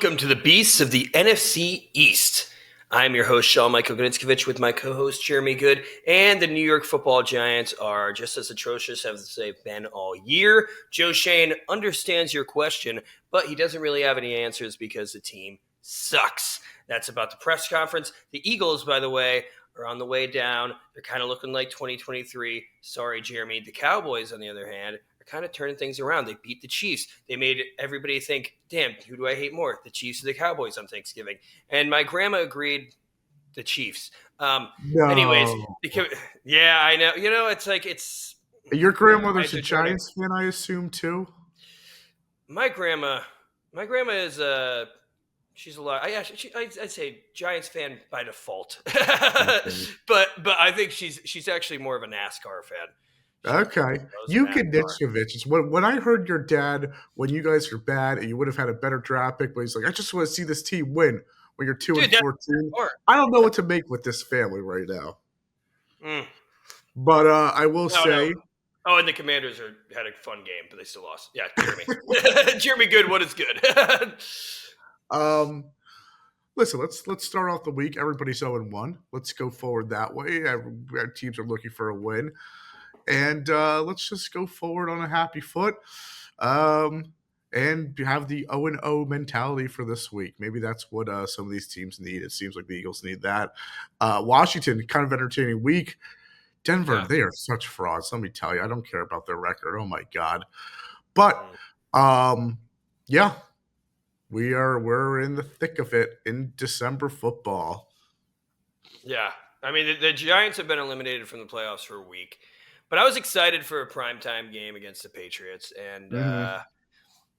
Welcome to the Beasts of the NFC East. I'm your host, Sean Gnitzcavich, with my co-host, Jeremey Goode, and the New York Football Giants are just as atrocious as they've been all year. Joe Schoen understands your question, but he doesn't really have any answers because the team sucks. That's about the press conference. The Eagles, by the way, are on the way down. They're kind of looking like 2023. Sorry, Jeremy. The Cowboys, on the other hand, are kind of turning things around. They beat the Chiefs. They made everybody think, damn, who do I hate more, the Chiefs or the Cowboys on Thanksgiving? And my grandma agreed, the Chiefs. No. Anyways, yeah, I know. You know, it's like it's. Your grandmother's a Giants fan, I assume, too? My grandma is she's a lot. I'd say Giants fan by default, but I think she's actually more of a NASCAR fan. Okay. You Gnitzcavich. When I heard your dad, when you guys were bad and you would have had a better draft pick, but he's like, I just want to see this team win when you're 2-14. I don't know what to make with this family right now. But I will say. No. Oh, and the Commanders had a fun game, but they still lost. Yeah, Jeremy. Jeremy Goode, what is good? Listen, let's start off the week. Everybody's 0-1. Let's go forward that way. Our teams are looking for a win. And let's just go forward on a happy foot and have the 0-0 mentality for this week. Maybe that's what some of these teams need. It seems like the Eagles need that. Washington, kind of entertaining week. Denver, They are such frauds. Let me tell you, I don't care about their record. Oh, my God. But, yeah, we're in the thick of it in December football. Yeah. I mean, the Giants have been eliminated from the playoffs for a week. But I was excited for a primetime game against the Patriots. And,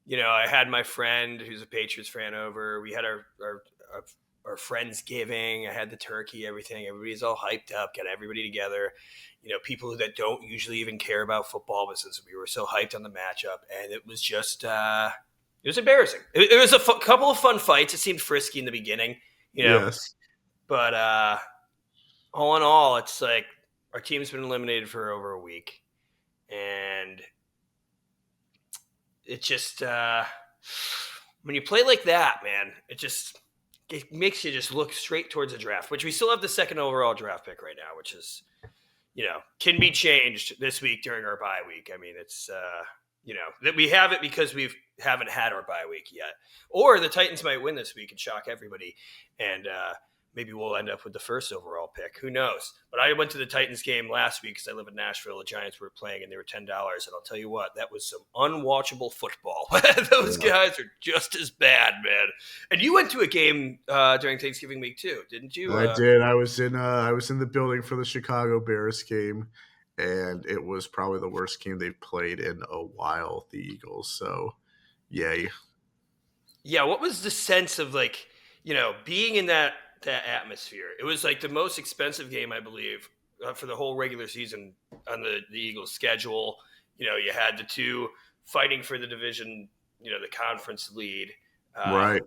you know, I had my friend who's a Patriots fan over. We had our Friendsgiving. I had the turkey, everything. Everybody's all hyped up, got everybody together. You know, people that don't usually even care about football, but since we were so hyped on the matchup. And it was just it was embarrassing. It was a couple of fun fights. It seemed frisky in the beginning, you know. Yes. But all in all, it's like, our team's been eliminated for over a week, and it just when you play like that, man, it makes you just look straight towards the draft, which we still have the second overall draft pick right now, which is, you know, can be changed this week during our bye week. I mean, it's you know, that we have it because we haven't had our bye week yet, or the Titans might win this week and shock everybody, and maybe we'll end up with the first overall pick. Who knows? But I went to the Titans game last week because I live in Nashville. The Giants were playing, and they were $10. And I'll tell you what, that was some unwatchable football. Those guys are just as bad, man. And you went to a game during Thanksgiving week too, didn't you? I did. I was in the building for the Chicago Bears game, and it was probably the worst game they've played in a while, the Eagles. So, yay. Yeah, what was the sense of, like, you know, being in that atmosphere? It was like the most expensive game, I believe, for the whole regular season on the Eagles schedule. You know, you had the two fighting for the division, you know, the conference lead. Right.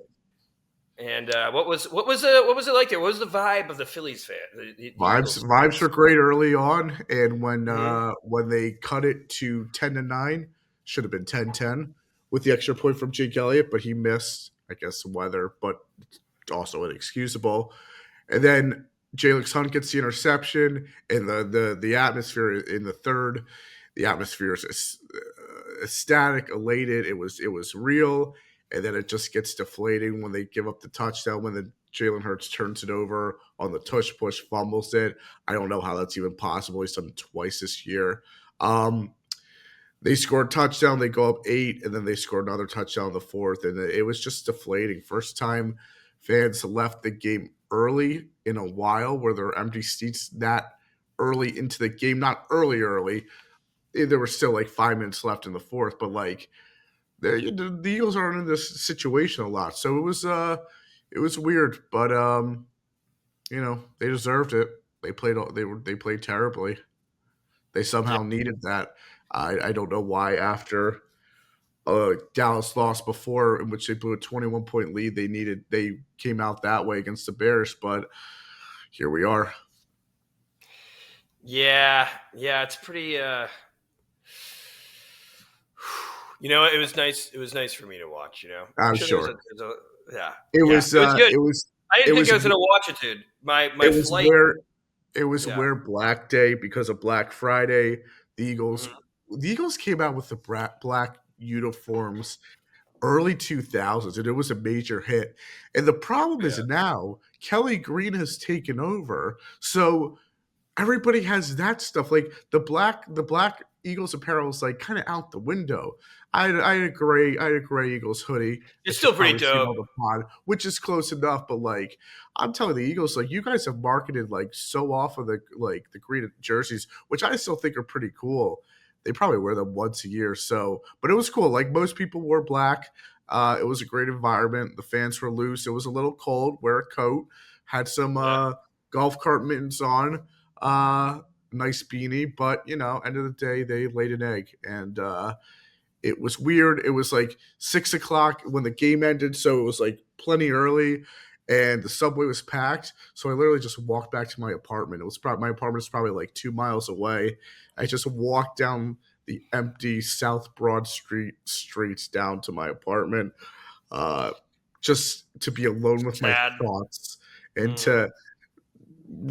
And what was it like there? What was the vibe of the Phillies fan? The vibes were great early on, and when they cut it to 10-9, should have been 10-10 with the extra point from Jake Elliott, but he missed, I guess, some weather, but also inexcusable. And then Jalen Hunt gets the interception, and the atmosphere in the third, the atmosphere is ecstatic, elated. It was real, and then it just gets deflating when they give up the touchdown, when the Jalen Hurts turns it over on the tush push, fumbles it. I don't know how that's even possible. He's done it twice this year. They scored a touchdown, they go up 8, and then they scored another touchdown in the fourth, and it was just deflating. First time fans left the game early in a while, where there were empty seats that early into the game. Not early. There were still like 5 minutes left in the fourth, but like the Eagles aren't in this situation a lot, so it was weird. But you know, they deserved it. They played terribly. They somehow needed that. I don't know why after Dallas lost before, in which they blew a 21-point lead. They came out that way against the Bears, but here we are. Yeah, it's pretty. You know, it was nice. It was nice for me to watch. You know, I'm sure. Yeah, It yeah, was it was good. it was I it didn't think was I was gonna watch it, dude. My it was flight. where it was Yeah. where Black Day, because of Black Friday, the Eagles Mhm. the Eagles came out with the black uniforms early 2000s, and it was a major hit. And the problem is Yeah. now Kelly Green has taken over, so everybody has that stuff. Like the black Eagles apparel is like kind of out the window. I had a gray Eagles hoodie It's that you've still pretty probably seen dope. on the pod, which is close enough. But like I'm telling the Eagles, like you guys have marketed like so off of the green jerseys, which I still think are pretty cool. They probably wear them once a year, so but it was cool. Like most people wore black. It was a great environment. The fans were loose. It was a little cold. Wear a coat. Had some Yeah. golf cart mittens on, uh, nice beanie, but end of the day, they laid an egg, and it was weird. It was like 6 o'clock when the game ended, so it was like plenty early, and the subway was packed. So I literally just walked back to my apartment. It was probably my apartment is probably like 2 miles away. I just walked down the empty South Broad Street streets down to my apartment, uh, just to be alone with my Sad. thoughts and Mm. to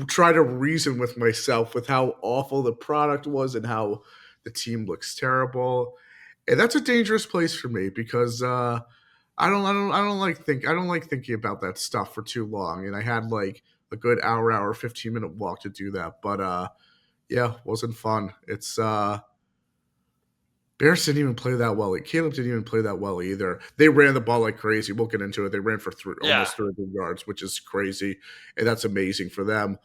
try to reason with myself with how awful the product was and how the team looks terrible. And that's a dangerous place for me because I don't like thinking about that stuff for too long. And I had like a good hour, 15-minute walk to do that. But yeah, wasn't fun. It's Bears didn't even play that well. Like, Caleb didn't even play that well either. They ran the ball like crazy. We'll get into it. They ran for Yeah. almost 300 yards, which is crazy, and that's amazing for them.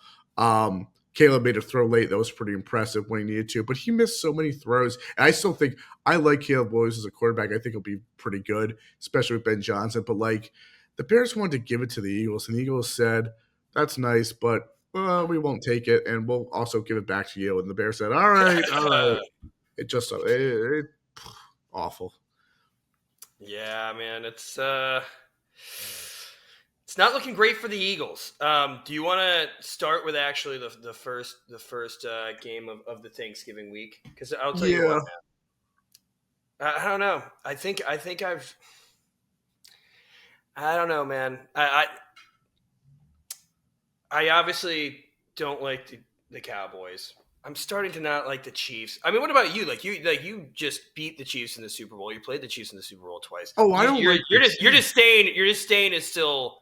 Caleb made a throw late that was pretty impressive when he needed to, but he missed so many throws. And I still think I like Caleb Williams as a quarterback. I think he'll be pretty good, especially with Ben Johnson. But like the Bears wanted to give it to the Eagles, and the Eagles said, "That's nice, but we won't take it, and we'll also give it back to you." And the Bears said, "All right, all right." It just it awful. Yeah, man, it's not looking great for the Eagles. Do you want to start with actually the first game of the Thanksgiving week? Because I'll tell you what, Yeah, man. I don't know. I don't know, man. I obviously don't like the Cowboys. I'm starting to not like the Chiefs. I mean, what about you? You just beat the Chiefs in the Super Bowl. You played the Chiefs in the Super Bowl twice. oh, I don't like the You're just Chiefs. staying. You're just staying as still.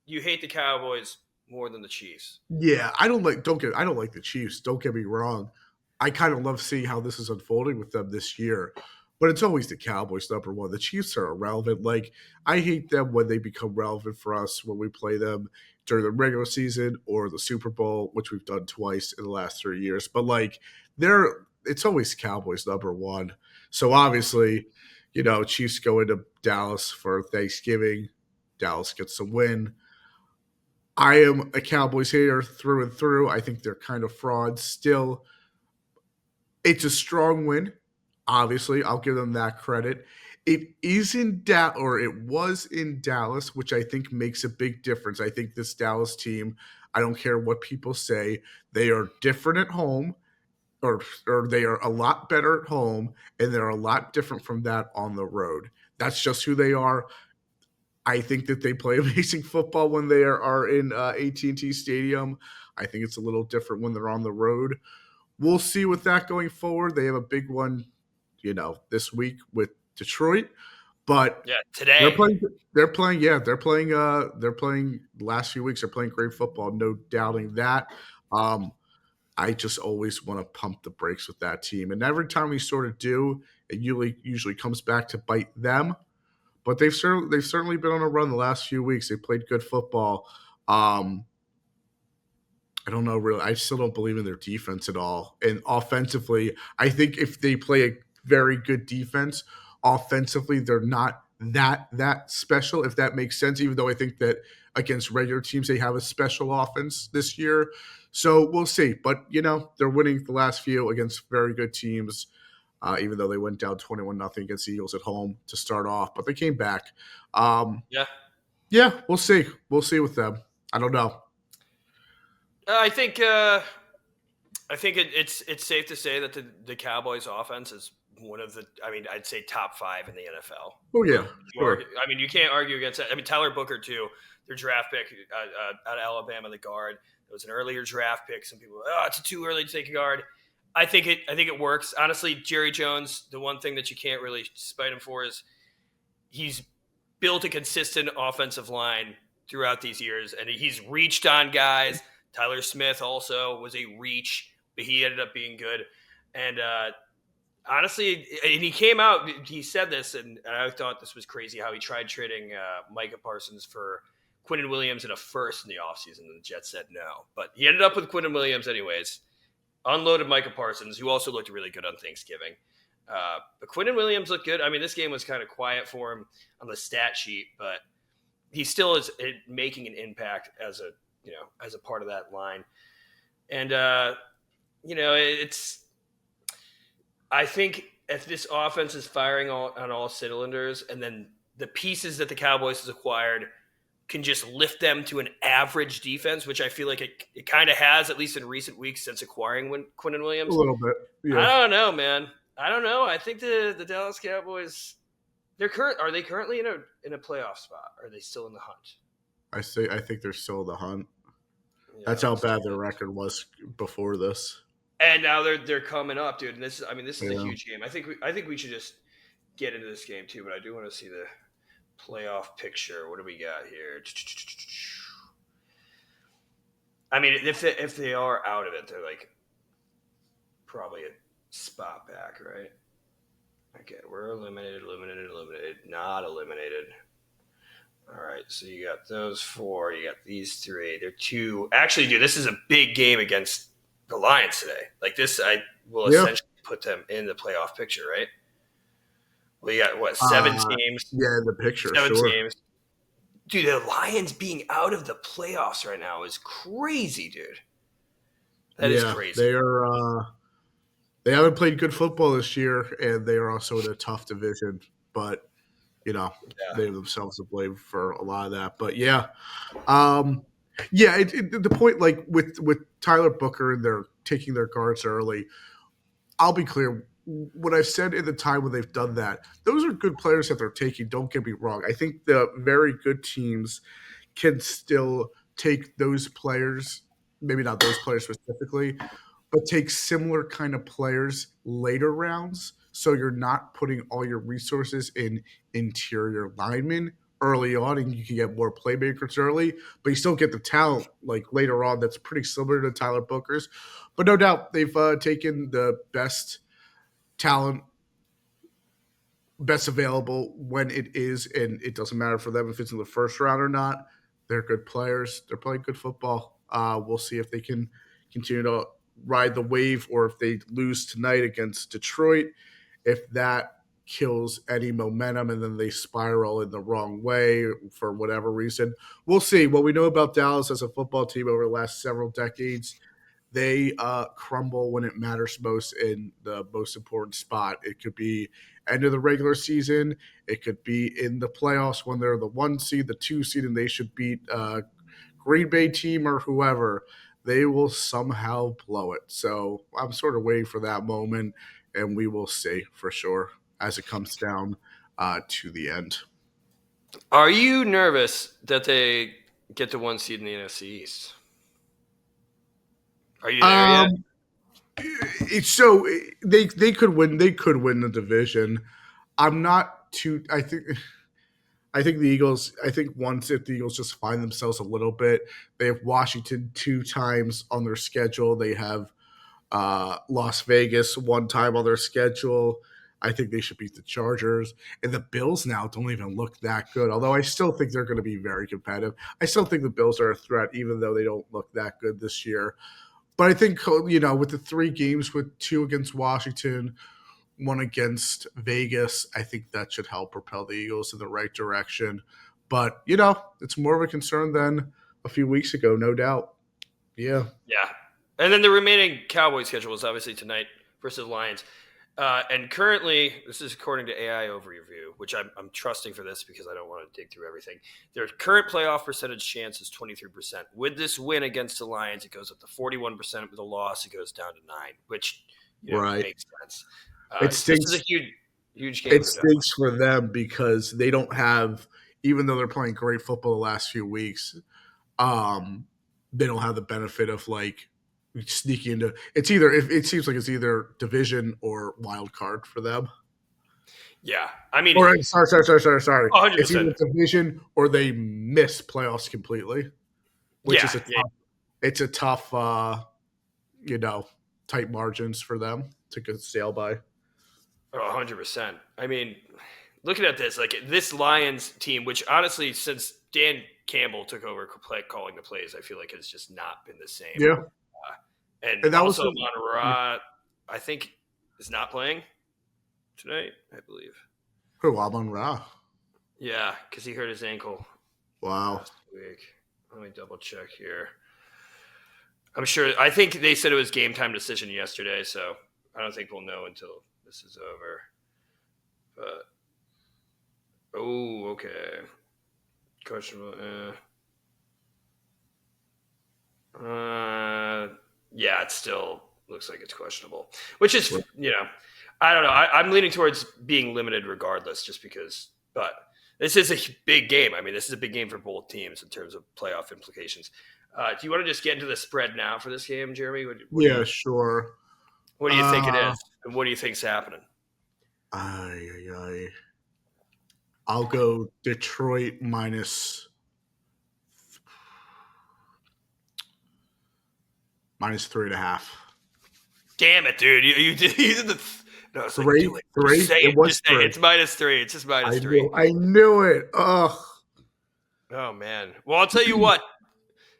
You hate the Cowboys more than the Chiefs. Yeah, I don't like the Chiefs. Don't get me wrong. I kind of love seeing how this is unfolding with them this year. But it's always the Cowboys number one. The Chiefs are irrelevant. Like I hate them when they become relevant for us when we play them during the regular season or the Super Bowl, which we've done twice in the last 3 years. But like it's always Cowboys number one. So obviously, Chiefs go into Dallas for Thanksgiving. Dallas gets a win. I am a Cowboys hater through and through. I think they're kind of frauds still. It's a strong win. Obviously, I'll give them that credit. It is in or it was in Dallas, which I think makes a big difference. I think this Dallas team, I don't care what people say, they are different at home, or they are a lot better at home, and they're a lot different from that on the road. That's just who they are. I think that they play amazing football when they are in AT&T Stadium. I think it's a little different when they're on the road. We'll see with that going forward. They have a big one, this week with Detroit, but Yeah, they're today. playing. They're playing. Yeah, they're playing. They're playing. The last few weeks, they're playing great football. No doubting that. Um, I just always want to pump the brakes with that team, and every time we sort of do, it usually comes back to bite them. But they've certainly been on a run the last few weeks. They played good football. Um, I don't know really. I still don't believe in their defense at all. And offensively, I think if they play a very good defense, offensively they're not that special. If that makes sense. Even though I think that against regular teams they have a special offense this year. So we'll see. But they're winning the last few against very good teams. Even though they went down 21-0 against the Eagles at home to start off, but they came back. Um, Yeah, yeah, we'll see. We'll see with them. I don't know. I think. I think it's safe to say that the Cowboys' offense is I'd say top 5 in the NFL. Oh yeah, sure. You can't argue against that. I mean, Tyler Booker too, their draft pick out of Alabama, the guard. It was an earlier draft pick. Some people, it's too early to take a guard. I think it works. Honestly, Jerry Jones, the one thing that you can't really spite him for is he's built a consistent offensive line throughout these years, and he's reached on guys. Tyler Smith also was a reach, but he ended up being good. And honestly, and he came out, he said this, and I thought this was crazy how he tried trading Micah Parsons for Quinnen Williams in a first in the offseason, and the Jets said no. But he ended up with Quinnen Williams anyways. Unloaded Micah Parsons, who also looked really good on Thanksgiving. But Quinnen Williams looked good. I mean, this game was kind of quiet for him on the stat sheet, but he still is making an impact as a part of that line. And, I think if this offense is firing on all cylinders, and then the pieces that the Cowboys has acquired can just lift them to an average defense, which I feel like it kind of has, at least in recent weeks since acquiring Quinnen Williams. A little bit. Yeah. I don't know, man. I don't know. I think the Dallas Cowboys, are they currently in a playoff spot? Or are they still in the hunt? I think they're still in the hunt. Yeah, that's how bad their record was before this. And now they're coming up, dude. And this is a huge game. I think we should just get into this game too, but I do want to see the playoff picture. What do we got here? I mean, if they are out of it, they're like probably a spot back, right? Okay, we're eliminated, not eliminated. All right, so you got those 4, you got these 3. They're 2. Actually, dude, this is a big game against the Lions today. Like this, I will essentially put them in the playoff picture, right? Well, you got 7 teams? Yeah, in the picture, 7 teams. Dude, the Lions being out of the playoffs right now is crazy, dude. That is crazy. They haven't played good football this year, and they are also in a tough division. But they have themselves to blame for a lot of that. But the point, like with Tyler Booker, and they're taking their guards early. I'll be clear. What I've said in the time when they've done that, those are good players that they're taking. Don't get me wrong. I think the very good teams can still take those players, maybe not those players specifically, but take similar kind of players later rounds. So you're not putting all your resources in interior linemen early on, and you can get more playmakers early, but you still get the talent like later on that's pretty similar to Tyler Booker's. But no doubt they've taken the best talent, best available when it is, and it doesn't matter for them if it's in the first round or not. They're good players. They're playing good football. We'll see if they can continue to ride the wave, or if they lose tonight against Detroit, if that kills any momentum and then they spiral in the wrong way for whatever reason. We'll see. What we know about Dallas as a football team over the last several decades, they crumble when it matters most in the most important spot. It could be end of the regular season. It could be in the playoffs when they're the 1 seed, the 2 seed, and they should beat a Green Bay team or whoever. They will somehow blow it. So I'm sort of waiting for that moment, and we will see for sure as it comes down to the end. Are you nervous that they get the 1 seed in the NFC East? Are you there yet? It's so they could win. They could win the division. I'm not too. I think the Eagles. I think once if the Eagles just find themselves a little bit, they have Washington 2 times on their schedule. They have Las Vegas 1 time on their schedule. I think they should beat the Chargers. And the Bills now don't even look that good, although I still think they're going to be very competitive. I still think the Bills are a threat, even though they don't look that good this year. But I think, with the 3 games, with 2 against Washington, 1 against Vegas, I think that should help propel the Eagles in the right direction. But, it's more of a concern than a few weeks ago, no doubt. Yeah. Yeah. And then the remaining Cowboys schedule is obviously tonight versus Lions. And currently, this is according to AI Overview, which I'm trusting for this because I don't want to dig through everything. Their current playoff percentage chance is 23%. With this win against the Lions, it goes up to 41%. With a loss, it goes down to 9%, which makes sense. It This is stinks. a huge game It for Dallas. stinks for them because they don't have, even though they're playing great football the last few weeks, um, they don't have the benefit of like sneaking into. It's either if it seems like it's either division or wild card for them. Yeah, I mean, Or sorry. 100%. It's either division or they miss playoffs completely, which Yeah, is yeah, it's a tough, you know, tight margins for them to sail by. 100%. I mean, looking at this, like this Lions team, which honestly, since Dan Campbell took over calling the plays, I feel like it's just not been the same. Yeah, And and that was also, Amon-Ra, I think, is not playing tonight, I believe. who Amon Ra. Yeah, because he hurt his ankle Wow. last week. Let me double check here. I'm sure. I think they said it was game time decision yesterday, so I don't think we'll know until this is over. But okay. Questionable. Yeah, it still looks like it's questionable, which is I don't know. I'm leaning towards being limited regardless, just because. But this is a big game. I mean, this is a big game for both teams in terms of playoff implications. Do you want to just get into the spread now for this game, Jeremy? Sure. What do you think it is? And what do you think's happening? I'll go Detroit minus 3.5. Damn it, dude! You did the. No, it's Three. like, Three. just say It was Just say three. it's -3. It's just -3. I knew it. Ugh. Oh man. Well, I'll tell you what.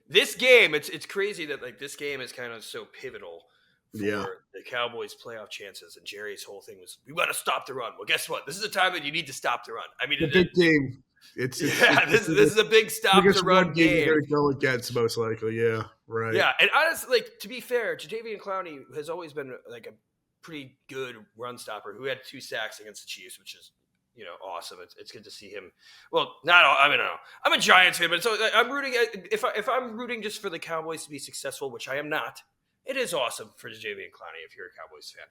This game, it's crazy that like this game is kind of so pivotal for the Cowboys' playoff chances. And Jerry's whole thing was, we got to stop the run. Well, guess what? This is a time that you need to stop the run. I mean, The big game. This is a big stop the run game. You're going to go against most likely. Yeah, right. Yeah, and honestly, like to be fair, Jadeveon Clowney has always been like a pretty good run stopper who had 2 sacks against the Chiefs, which is awesome. It's good to see him. Well, not all, I mean, I don't know. I'm a Giants fan, but so I'm rooting. If I'm rooting just for the Cowboys to be successful, which I am not, it is awesome for Jadeveon Clowney if you're a Cowboys fan.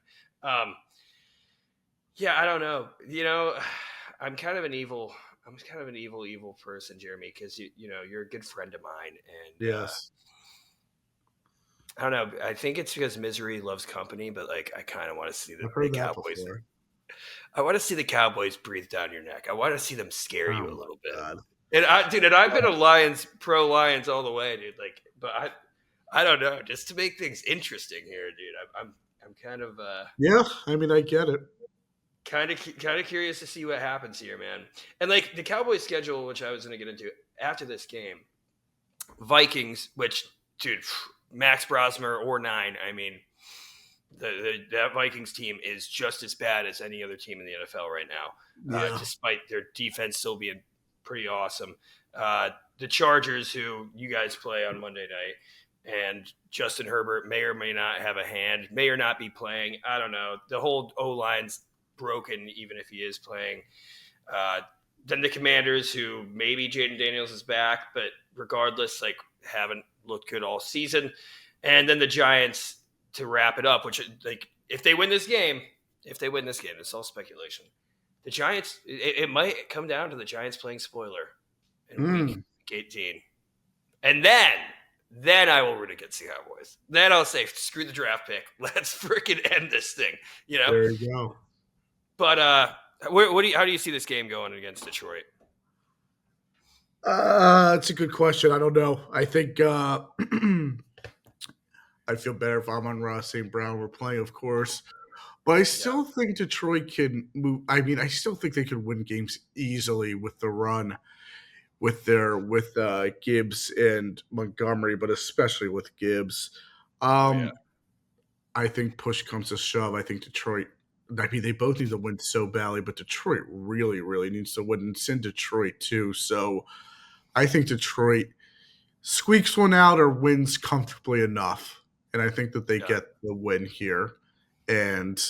Yeah, I don't know. I'm kind of an evil person, Jeremy, because you're a good friend of mine, and yes. I don't know. I think it's because misery loves company, but like I kind of want to see the Cowboys. Before. I want to see the Cowboys breathe down your neck. I want to see them scare you a little bit. God. And I've been a pro Lions all the way, dude. Like, but I don't know, just to make things interesting here, dude. I'm kind of yeah. I mean, I get it. Kind of curious to see what happens here, man. And like the Cowboys schedule, which I was going to get into after this game, Vikings, which dude, Max Brosmer or 9. I mean, that Vikings team is just as bad as any other team in the NFL right now, despite their defense still being pretty awesome. The Chargers, who you guys play on Monday night, and Justin Herbert may or may not have a hand, may or not be playing. I don't know. The whole O-line's broken, even if he is playing. Then the Commanders, who maybe Jaden Daniels is back, but regardless, like haven't looked good all season. And then the Giants to wrap it up, which like if they win this game, it's all speculation. The Giants, it might come down to the Giants playing spoiler in week 18. And then I will root against the Cowboys. Then I'll say, screw the draft pick. Let's freaking end this thing. There you go. But how do you see this game going against Detroit? It's a good question. I don't know. I think I'd feel better if Amon-Ra St. Brown were playing, of course. But I still think Detroit can move. I mean, I still think they could win games easily with the run, with Gibbs and Montgomery, but especially with Gibbs. I think push comes to shove. I think Detroit. I mean, they both need to win so badly, but Detroit really, really needs to win. And it's in Detroit too. So I think Detroit squeaks one out or wins comfortably enough, and I think that they get the win here. And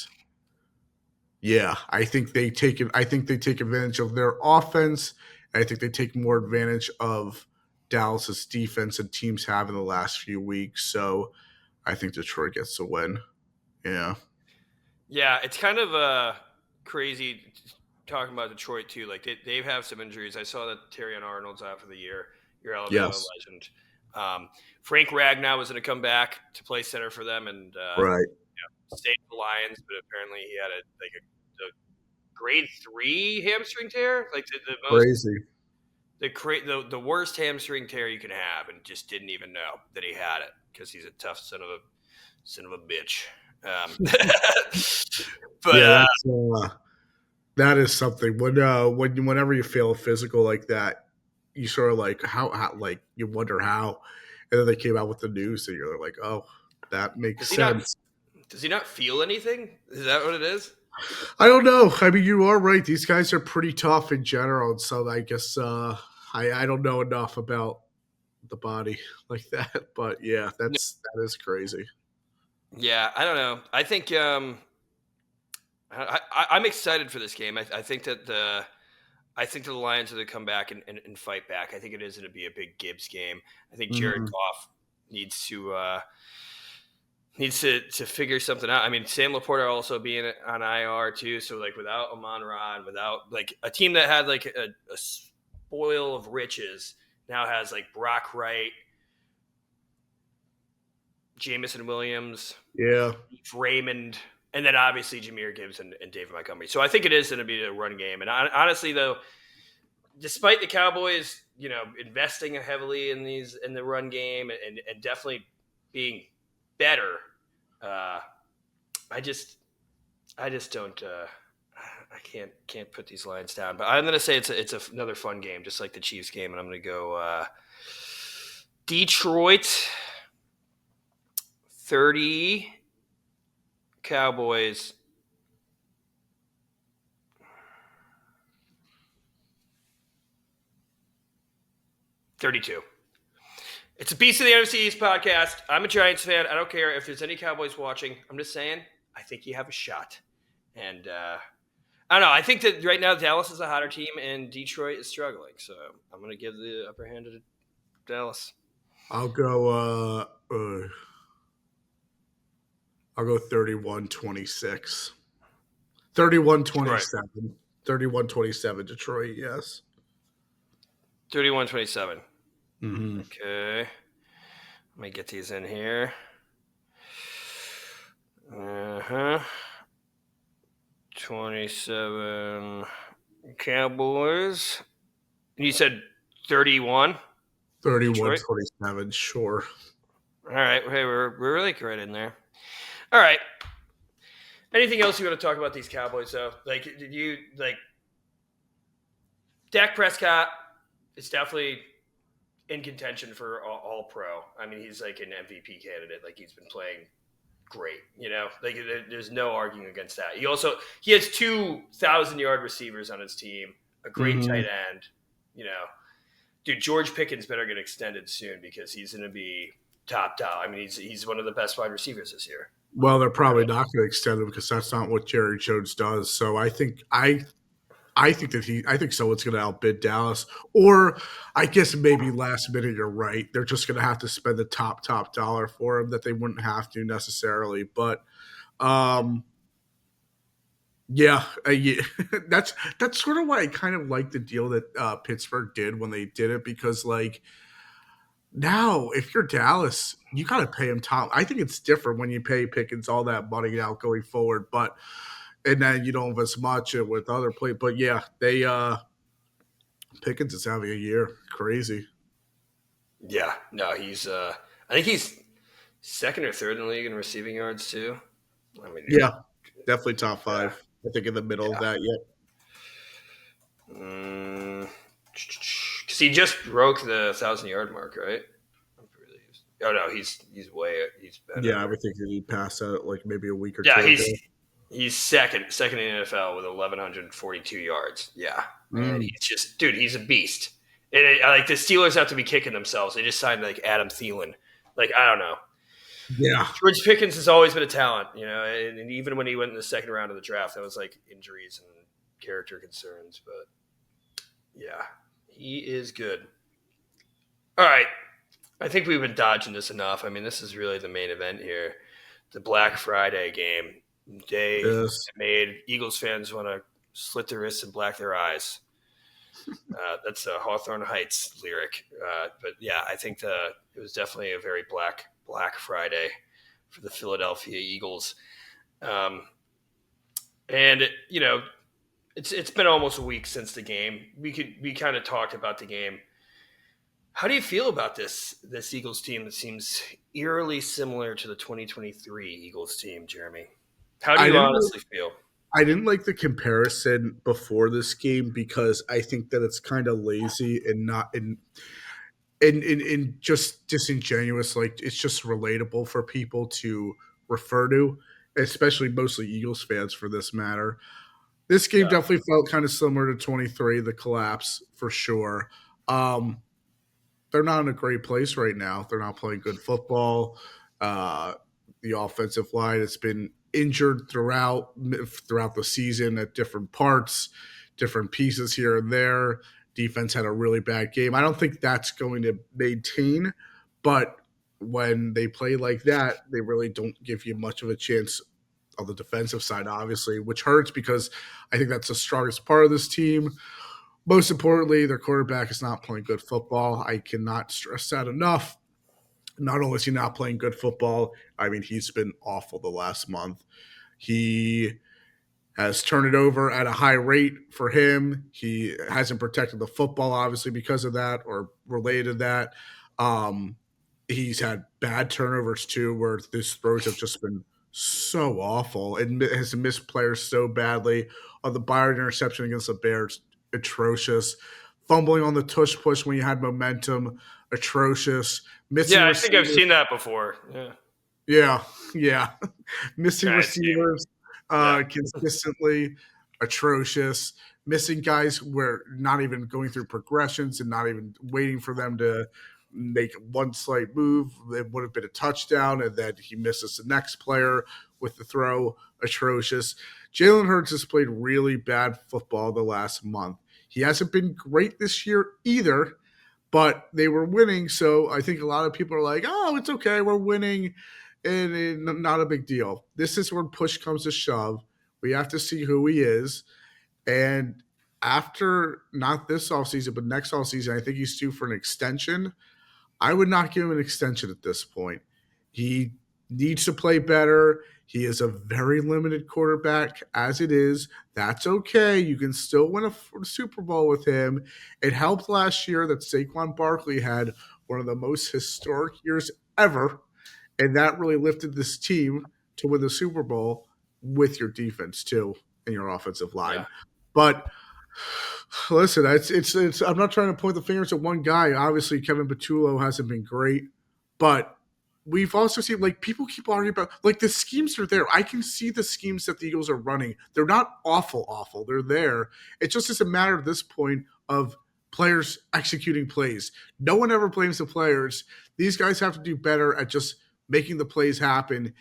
yeah, I think they take advantage of their offense. And I think they take more advantage of Dallas's defense and teams have in the last few weeks. So I think Detroit gets the win. Yeah. Yeah, it's kind of crazy talking about Detroit too. Like they have some injuries. I saw that Terrion Arnold's out for the year. Your Alabama Yes. legend. Frank Ragnow was going to come back to play center for them and Right. stay with the Lions, but apparently he had a grade 3 hamstring tear, like the most Crazy. the worst hamstring tear you can have, and just didn't even know that he had it because he's a tough son of a bitch. But Yeah, that is something. Whenever you feel physical like that, you sort of like how like you wonder how, and then they came out with the news, and you're like, oh, that makes does he not sense. does he not feel anything? Is that what it is? I don't know. I mean, you are right. These guys are pretty tough in general, and so I guess I don't know enough about the body like that, but yeah, No. that is crazy. Yeah, I don't know. I think I'm excited for this game. I think that the Lions are going to come back and fight back. I think it is going to be a big Gibbs game. I think Jared Mhm. Goff needs to figure something out. I mean, Sam Laporta also being on IR too. So like without Amon-Ra, without like a team that had like a spoil of riches now has like Brock Wright, Jamison Williams, Yeah, Raymond, and then obviously Jameer Gibbs and David Montgomery. So I think it is going to be a run game. And honestly, though, despite the Cowboys, investing heavily in the run game and definitely being better, uh, I just don't. I can't put these lines down. But I'm going to say it's another fun game, just like the Chiefs game, and I'm going to go Detroit 30, Cowboys 32. It's a Beast of the NFC East podcast. I'm a Giants fan. I don't care if there's any Cowboys watching. I'm just saying, I think you have a shot. And I don't know. I think that right now Dallas is a hotter team and Detroit is struggling. So I'm going to give the upper hand to Dallas. I'll go. I'll go 31-26. 31 Detroit. 27. 31-27 Detroit, yes. 31-27. Mm-hmm. Okay. Let me get these in here. Uh-huh. 27 Cowboys. You said 31? 31-27, sure. All right. Hey, we're like right in there. All right. Anything else you want to talk about these Cowboys though? Like, did you like Dak Prescott is definitely in contention for all pro. I mean, he's like an MVP candidate. Like he's been playing great. Like there's no arguing against that. He has 2,000-yard receivers on his team, a great Mm-hmm. tight end. Dude, George Pickens better get extended soon because he's going to be top. I mean, he's one of the best wide receivers this year. Well, they're probably not going to extend him because that's not what Jerry Jones does. So I think I think someone's going to outbid Dallas, or I guess maybe last minute. You're right; they're just going to have to spend the top dollar for him that they wouldn't have to necessarily. But um, yeah, that's sort of why I kind of like the deal that Pittsburgh did when they did it because like now if you're Dallas, you got to pay him top. I think it's different when you pay Pickens all that money now going forward, but and then you don't have as much with other players. But yeah, they Pickens is having a year. Crazy. Yeah, no, he's. I think he's second or third in the league in receiving yards too. I mean, Yeah, definitely top yeah, five. I think in the middle of yeah. that yet. Because he just broke the 1,000-yard mark, right? Oh no, he's been Yeah, I under. would think that he'd pass that like maybe a week or Yeah, two he's ago. he's second in the NFL with 1,142 yards. Yeah, and Mm. he's just dude, he's a beast. And like the Steelers have to be kicking themselves. They just signed like Adam Thielen. Like I don't know. Yeah, George Pickens has always been a talent, and even when he went in the second round of the draft, that was like injuries and character concerns. But yeah, he is good. All right, I think we've been dodging this enough. I mean, this is really the main event here, the Black Friday game. They Yes. made Eagles fans want to slit their wrists and black their eyes. That's a Hawthorne Heights lyric. But yeah, I think it was definitely a very Black Friday for the Philadelphia Eagles. Um, and it's been almost a week since the game. We kind of talked about the game. How do you feel about this Eagles team that seems eerily similar to the 2023 Eagles team, Jeremy? How do I you didn't honestly feel? I didn't like the comparison before this game because I think that it's kind of lazy and not in just disingenuous. Like it's just relatable for people to refer to, especially mostly Eagles fans for this matter. This game Yeah, definitely felt kind of similar to 23, the collapse for sure. Um, they're not in a great place right now. They're not playing good football. Uh, the offensive line has been injured throughout the season at different parts, different pieces here and there. Defense had a really bad game. I don't think that's going to maintain, but when they play like that, they really don't give you much of a chance on the defensive side, obviously, which hurts because I think that's the strongest part of this team. Most importantly, their quarterback is not playing good football. I cannot stress that enough. Not only is he not playing good football, I mean, he's been awful the last month. He has turned it over at a high rate for him. He hasn't protected the football, obviously, because of that or related to that. Um, he's had bad turnovers too, where his throws have just been so awful and has missed players so badly. On the Byard interception against the Bears, atrocious. Fumbling on the tush push when you had momentum, atrocious. Missing yeah, I think I've receivers, seen that before. Yeah, yeah, yeah. Missing Giants game. receivers Yeah, consistently, atrocious. Missing guys where not even going through progressions and not even waiting for them to make one slight move. It would have been a touchdown, and then he misses the next player with the throw. Atrocious. Jalen Hurts has played really bad football the last month. He hasn't been great this year either, but they were winning. So I think a lot of people are like, oh, it's okay. We're winning. And not a big deal. This is where push comes to shove. We have to see who he is. And after not this offseason, but next offseason, I think he's due for an extension. I would not give him an extension at this point. He needs to play better. He is a very limited quarterback as it is. That's okay. You can still win a Super Bowl with him. It helped last year that Saquon Barkley had one of the most historic years ever, and that really lifted this team to win the Super Bowl with your defense too and your offensive yeah, line. But listen, it's. I'm not trying to point the fingers at one guy. Obviously, Kevin Patullo hasn't been great, but we've also seen like people keep arguing about like the schemes are there. I can see the schemes that the Eagles are running. They're not awful. They're there. It just is a matter at this point of players executing plays. No one ever blames the players. These guys have to do better at just making the plays happen.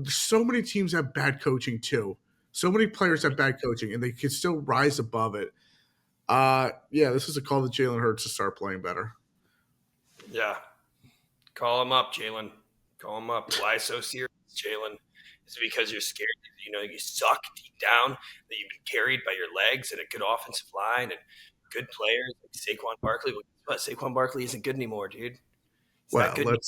So many teams have bad coaching too. So many players have bad coaching, and they can still rise above it. Yeah, this is a call to Jalen Hurts to start playing better. yeah. Call him up, Jalen. Call him up. Why so serious, Jalen? Is it because you're scared? You suck deep down, that you've been carried by your legs and a good offensive line and good players like Saquon Barkley. But Saquon Barkley isn't good anymore, dude. He's not Well, good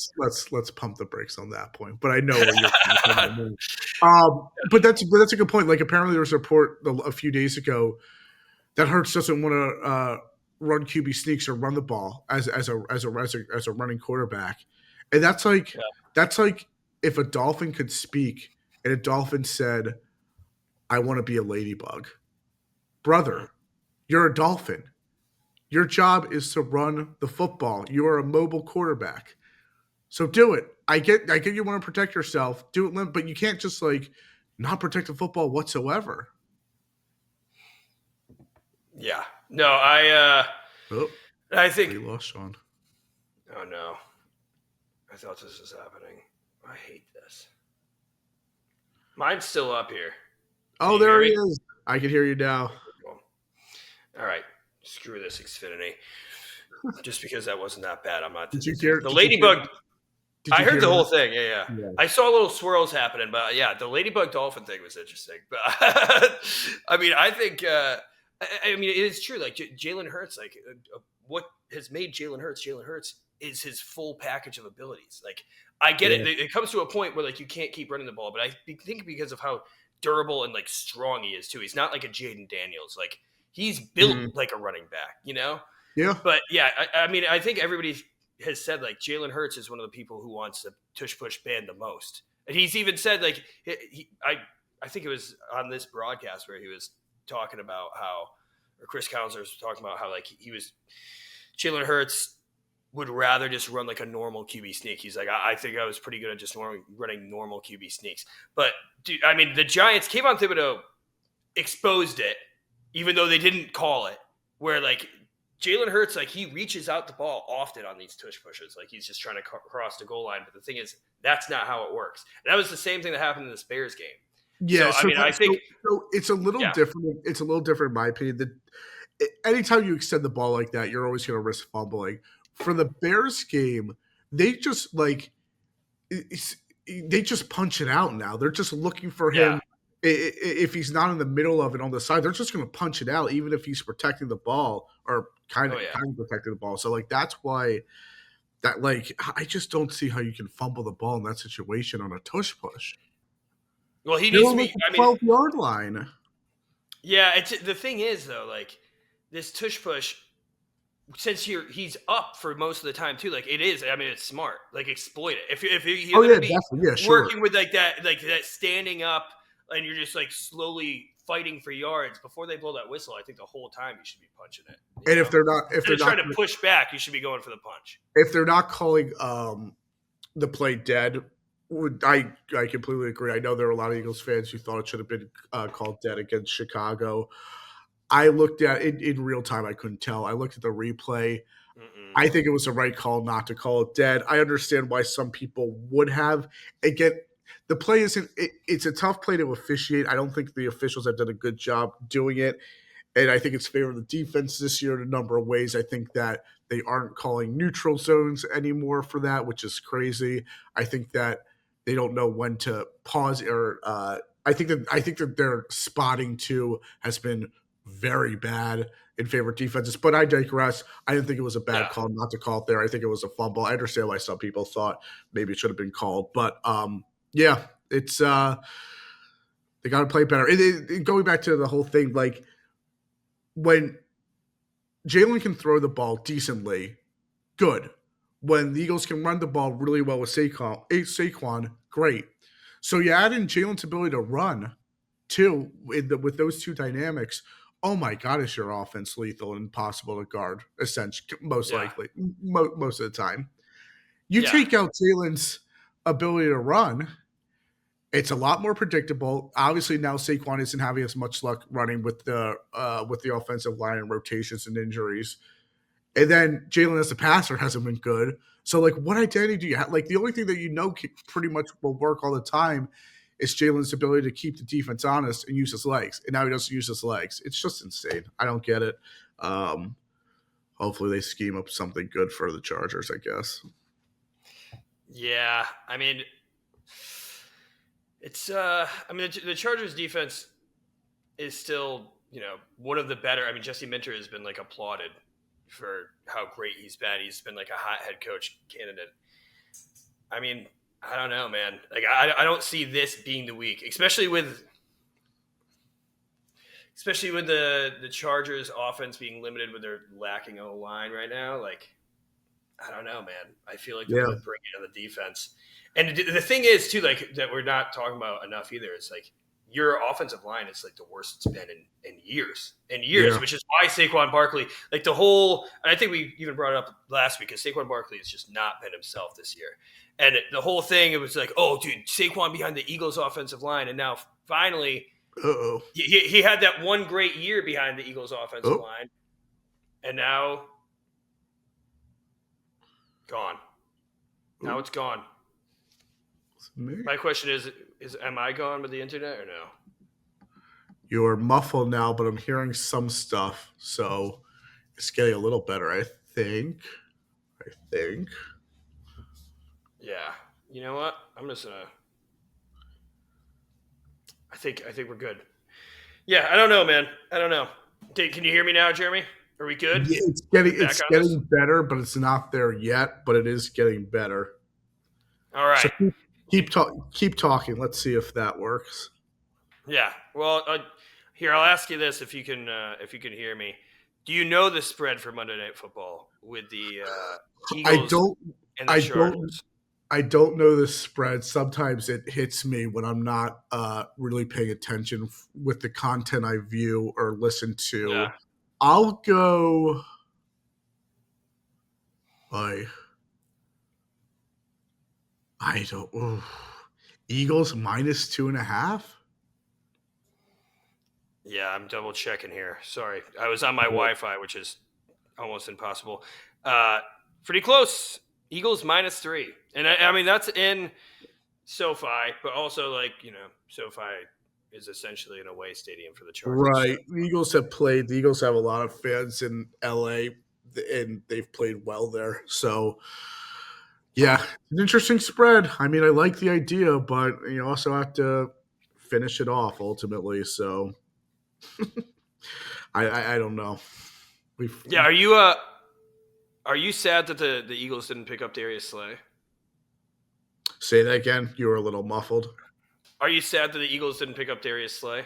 let's pump the brakes on that point. But I know where you're anymore. coming from. But that's a good point. Like apparently there was a report a few days ago that Hurts doesn't want to run QB sneaks or run the ball as a running quarterback, and Yeah. that's like if a dolphin could speak and a dolphin said, "I want to be a ladybug," Mm. brother. You're a dolphin. Your job is to run the football. You are a mobile quarterback. So do it. I get you want to protect yourself. Do it, but you can't just like not protect the football whatsoever. Yeah. No, I Oh, I we think lost Sean. oh no. I thought this was happening. I hate this. Mine's still up here. Can Oh, you hear there he me? is. I can hear you now. Cool. All right. Screw this Xfinity. Just because that wasn't that bad, I'm not. Did you hear? The Did you hear? ladybug. Did I you heard hear the whole that? thing. Yeah. Yeah. I saw little swirls happening, but yeah, the ladybug dolphin thing was interesting. But I mean, I think I mean it is true. Like Jalen Hurts, like what has made Jalen Hurts is his full package of abilities. Like I get Yeah. it. It comes to a point where like you can't keep running the ball, but I think because of how durable and like strong he is too. He's not like a Jaden Daniels. Like he's built Mhm. like a running back, you know. Yeah. But yeah, I mean, I think everybody has said like Jalen Hurts is one of the people who wants to tush push ban the most, and he's even said like I think it was on this broadcast where he was talking about how, or Chris Counselor was talking about how like he was Jalen Hurts would rather just run like a normal QB sneak. He's like, I think I was pretty good at just running normal QB sneaks. But dude, I mean, the Giants, Kayvon Thibodeau exposed it, even though they didn't call it. Where like Jalen Hurts, like he reaches out the ball often on these tush pushes, like he's just trying to cross the goal line. But the thing is, that's not how it works. And that was the same thing that happened in this Bears game. Yeah. So I mean, I think So it's a little yeah, different. It's a little different in my opinion. That anytime you extend the ball like that, you're always going to risk fumbling. For the Bears game, they just like they just punch it out now. They're just looking for yeah, him. If he's not in the middle of it on the side, they're just going to punch it out, even if he's protecting the ball or kind oh of yeah. protecting the ball. So like that's why that like I just don't see how you can fumble the ball in that situation on a tush push. Well, he They're needs to on like be. the I mean, 12-yard line. yeah. It's the thing is though, like this tush push. Since he's up for most of the time too, like it is. I mean, it's smart. Like exploit it. If you're Oh gonna yeah, be definitely. Yeah, sure. working with like that standing up, and you're just like slowly fighting for yards before they blow that whistle. I think the whole time you should be punching it. You And know, if instead they're of not trying to push back, you should be going for the punch. if they're not calling the play dead, I completely agree. I know there are a lot of Eagles fans who thought it should have been called dead against Chicago. I looked at it in real time. I couldn't tell. I looked at the replay. Mm-mm. I think it was the right call not to call it dead. I understand why some people would have. Again, the play isn't. It's a tough play to officiate. I don't think the officials have done a good job doing it, and I think it's favored the defense this year in a number of ways. I think that they aren't calling neutral zones anymore for that, which is crazy. I think that they don't know when to pause or. I think that their spotting too has been very bad in favor of defenses. But I digress. I didn't think it was a bad Yeah, call not to call it there. I think it was a fumble. I understand why some people thought maybe it should have been called, but yeah, it's they got to play better. Going back to the whole thing, like when Jalen can throw the ball decently, good. When the Eagles can run the ball really well with Saquon, great. So you add in Jalen's ability to run too with those two dynamics. Oh my God, is your offense lethal and impossible to guard? Essentially, most yeah, likely, most of the time. You yeah, take out Jalen's ability to run, it's a lot more predictable. Obviously, now Saquon isn't having as much luck running with the offensive line and rotations and injuries. And then Jalen as a passer hasn't been good. So, like, what identity do you have? Like, the only thing that pretty much will work all the time is Jalen's ability to keep the defense honest and use his legs. And now he doesn't use his legs. It's just insane. I don't get it. Um, Hopefully, they scheme up something good for the Chargers, I guess. yeah. I mean, it's. I mean, the Chargers defense is still, one of the better. I mean, Jesse Minter has been like applauded for how great he's been. He's been like a hot head coach candidate. I mean, I don't know, man. Like, I don't see this being the week, especially with the Chargers offense being limited with their lacking O line right now. Like, I don't know, man. I feel like they're Yeah. going to bring it on the defense. And the thing is, too, like that we're not talking about enough either. It's like your offensive line is like the worst it's been in years, Yeah. which is why Saquon Barkley, like the whole, and I think we even brought it up last week, because Saquon Barkley has just not been himself this year. And the whole thing, it was like, oh, dude, Saquon behind the Eagles offensive line. And now finally, Uh-oh. he had that one great year behind the Eagles offensive Oh. line. And now, gone. Now it's gone. My question is am I gone with the internet or no? You're muffled now, but I'm hearing some stuff. So it's getting a little better, I think. Yeah. You know what? I'm just gonna. I think we're good. Yeah. I don't know, man. I don't know. Can you hear me now, Jeremy? Are we good? Yeah, We back it's on this? getting better, but it's not there yet. But it is getting better. All So right. keep talking. Let's see if that works. Yeah. Well, here I'll ask you this: if you can hear me, do you know the spread for Monday Night Football with the I Eagles don't. and the I don't. Chargers? I don't know the spread. Sometimes it hits me when I'm not really paying attention with the content I view or listen Yeah. to. I'll go by I don't. Ooh. Eagles minus 2.5. Yeah, I'm double checking here. Sorry, I was on my Wi-Fi, which is almost impossible. Uh, Pretty close. Eagles -3, and I mean that's in SoFi, but also SoFi is essentially an away stadium for the Chargers. So Right. The Eagles have a lot of fans in LA and they've played well there. So yeah, an interesting spread. I mean, I like the idea, but you also have to finish it off ultimately. So I don't know. We yeah, are you sad that the Eagles didn't pick up Darius Slay? say that again. You were a little muffled. Are you sad that the Eagles didn't pick up Darius Slay?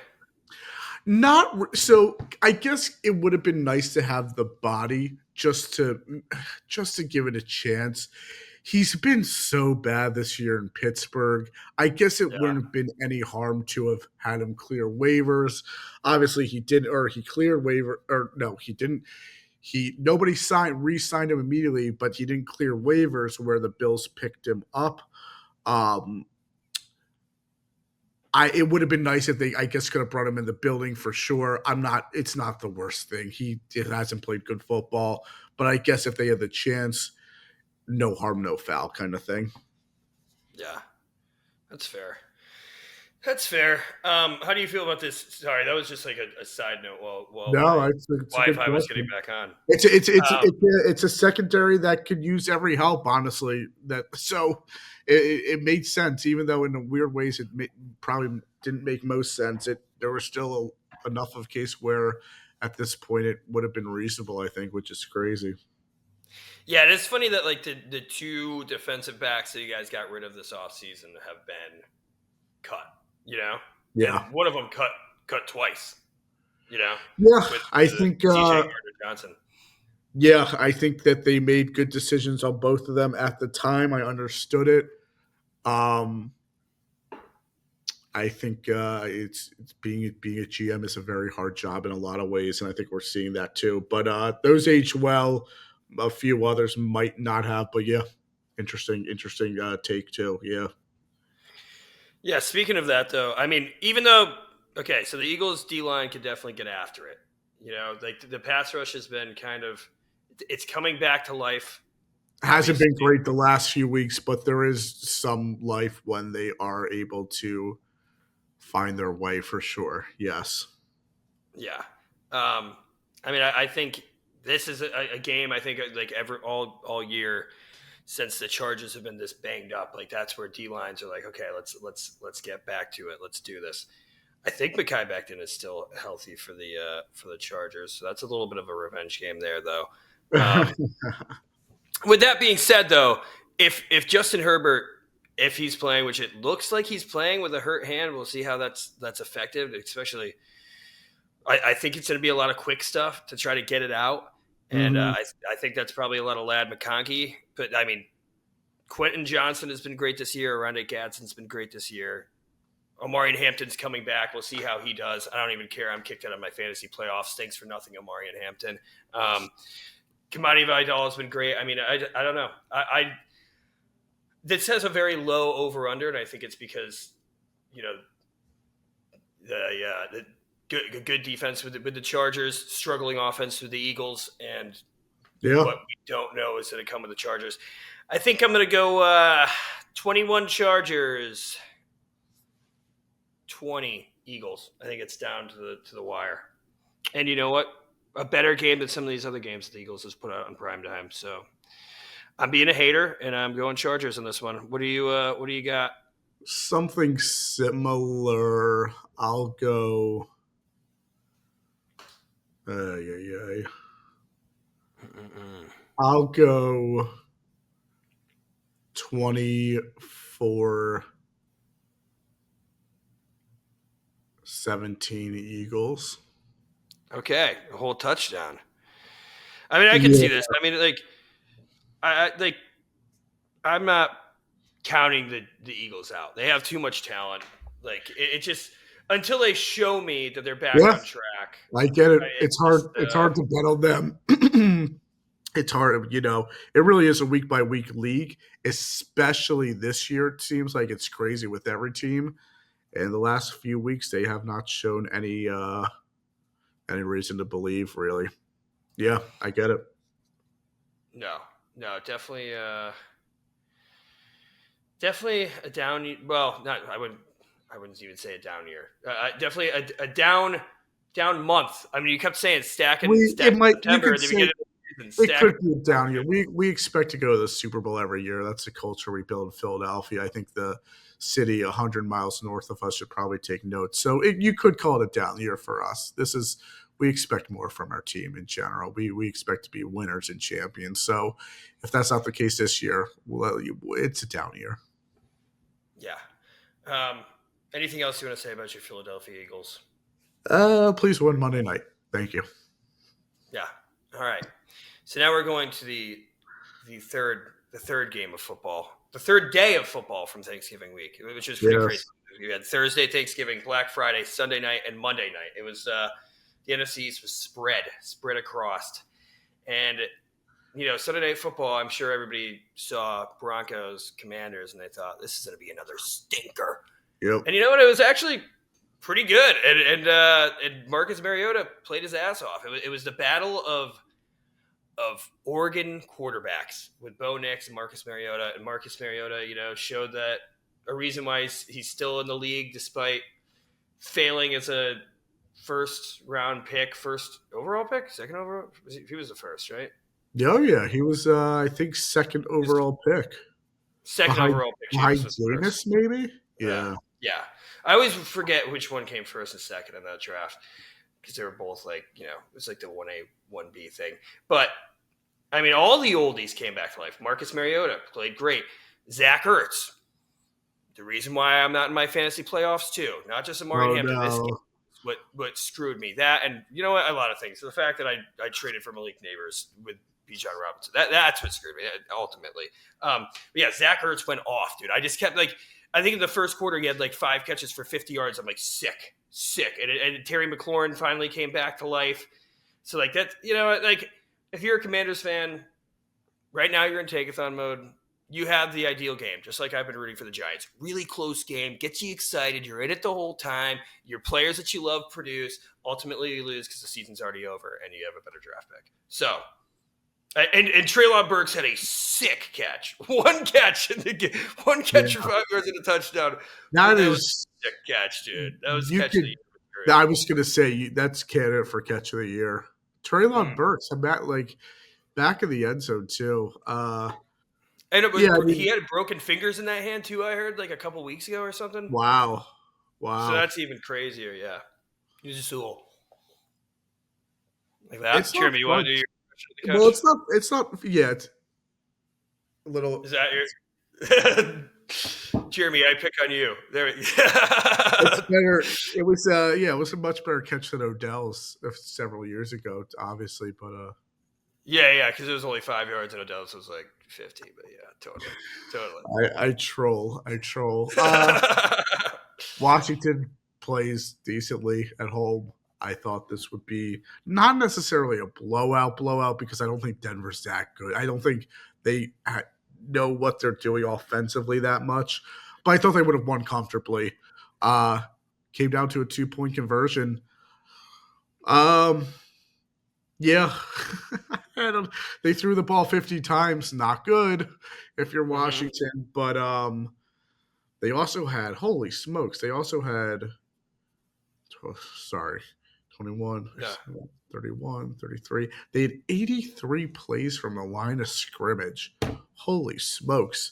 So. I guess it would have been nice to have the body just to give it a chance. He's been so bad this year in Pittsburgh. I guess it Yeah, wouldn't have been any harm to have had him clear waivers. Obviously, he did, or he cleared waiver, or no, he didn't. Nobody re-signed him immediately, but he didn't clear waivers where the Bills picked him up. Um, it would have been nice if they, I guess, could have brought him in the building for sure. It's not the worst thing. It hasn't played good football, but I guess if they had the chance, no harm, no foul kind of thing. yeah, that's fair. That's fair. How do you feel about this? Sorry, that was just like a side note while No, my it's a good Wi-Fi was getting question. back on. Um, It's a secondary that could use every help, honestly. It made sense, even though in weird ways probably didn't make most sense. There was still enough of a case where at this point it would have been reasonable, I think, which is crazy. yeah, it is funny that like the two defensive backs that you guys got rid of this offseason have been cut, and Yeah, one of them cut twice, you know, yeah. with I think TJ Gardner Johnson. yeah, I think that they made good decisions on both of them at the time. I understood it. Um, I think it's being a GM is a very hard job in a lot of ways, and I think we're seeing that too. But those age well. A few others might not have, but yeah, interesting take too. Yeah, Yeah, speaking of that though, I mean, even though okay, so the Eagles D line could definitely get after it. Like the pass rush has been kind of it's coming back to life. hasn't Obviously, been great the last few weeks, but there is some life when they are able to find their way for sure. Yes. yeah. I mean, I think this is a game. I think like all year since the Chargers have been this banged up, like that's where D lines are like, okay, let's get back to it. Let's do this. I think Mekhi Becton is still healthy for the Chargers, so that's a little bit of a revenge game there, though. Um, with that being said, though, if Justin Herbert, if he's playing, which it looks like he's playing with a hurt hand, we'll see how that's effective. Especially, I think it's going to be a lot of quick stuff to try to get it out, and hmm I think that's probably a lot of Lad McConkey. But I mean, Quentin Johnson has been great this year. Rondé Gadsden's been great this year. Omarion Hampton's coming back. We'll see how he does. I don't even care. I'm kicked out of my fantasy playoffs. Thanks for nothing, Omarion Hampton. Kamani Vidal has been great. I mean, I don't know. This has a very low over under, and I think it's because you know the good defense with the Chargers, struggling offense with the Eagles, and Yeah. what we don't know is going to come with the Chargers. I think I'm going to go 21 Chargers, 20 Eagles. I think it's down to the wire. And you know what? A better game than some of these other games the Eagles has put out on prime time. So I'm being a hater, and I'm going Chargers in this one. What do you got? Something similar. I'll go. Ay. I'll go 24-17 Eagles. Okay, a whole touchdown. I mean, I can see Yeah. this. I mean, like, I'm not counting the Eagles out. They have too much talent. Like, it just until they show me that they're back Yeah, on track. I get it. It's It's hard. just, It's hard to bet on them. It's hard, it really is a week by week league, especially this year. It seems like it's crazy with every team. And the last few weeks, they have not shown any reason to believe, really. Yeah, I get it. no, definitely a down. Well, not I wouldn't even say a down year. Definitely a down month. I mean, you kept saying stacking You September could at the say beginning of the season, it stacking could be a down year. We expect to go to the Super Bowl every year. That's the culture we build in Philadelphia. I think the city 100 miles north of us should probably take notes. So you could call it a down year for us. We expect more from our team in general. We expect to be winners and champions. So if that's not the case this year, well, it's a down year. Yeah. Anything else you want to say about your Philadelphia Eagles? Please win Monday night. Thank you. Yeah. All right. So now we're going to the third game of football, the third day of football from Thanksgiving week, which was pretty crazy. We had Thursday Thanksgiving, Black Friday, Sunday night, and Monday night. It was the NFC East was spread across, and Sunday night football. I'm sure everybody saw Broncos Commanders, and they thought this is going to be another stinker. Yep. And you know what? It was actually pretty good, and Marcus Mariota played his ass off. It was the battle of Oregon quarterbacks with Bo Nix and Marcus Mariota. And Marcus Mariota, showed that a reason why he's still in the league despite failing as a first overall pick, second overall. He was the first, right? Oh, yeah. He was, I think, second overall pick. Second overall pick. Behind Jameis, maybe? Yeah. Yeah. I always forget which one came first and second in that draft because they were both it was like the 1A, 1B thing. But, I mean, all the oldies came back to life. Marcus Mariota played great. Zach Ertz. The reason why I'm not in my fantasy playoffs, too. Not just in Morgan Hampton. This game what screwed me. That, and you know what? A lot of things. So the fact that I traded for Malik Neighbors with Bijan Robinson. That's what screwed me, ultimately. But yeah, Zach Ertz went off, dude. I just kept, I think in the first quarter, he had 5 catches for 50 yards. I'm sick. And Terry McLaurin finally came back to life. So, that, if you're a Commanders fan, right now you're in take-a-thon mode. You have the ideal game, just like I've been rooting for the Giants. Really close game, gets you excited. You're in it the whole time. Your players that you love produce. Ultimately, you lose because the season's already over and you have a better draft pick. So, and Treylon Burks had a sick catch. One catch in the game. One catch for 5 yards and a touchdown. That was a sick catch, dude. That was catch of the year. I was going to say, that's candidate for catch of the year. Treylon Burks, I'm back in the end zone, too. And he had broken fingers in that hand, too, I heard, a couple weeks ago or something. Wow. So that's even crazier, yeah. He's a tool. Like that? Jeremy, you want to do your Well, it's not, yeah, it's a little. Is that your. Jeremy, I pick on you. There. It's better. It was a much better catch than Odell's several years ago, obviously, but. Yeah, because it was only 5 yards and Odell's was 50, but yeah, totally. I troll. Washington plays decently at home. I thought this would be not necessarily a blowout because I don't think Denver's that good. I don't think they know what they're doing offensively that much, but I thought they would have won comfortably. Came down to a 2-point conversion. Yeah. They threw the ball 50 times. Not good if you're Washington. But they also had, holy smokes, 21, 31, 33. They had 83 plays from the line of scrimmage. Holy smokes.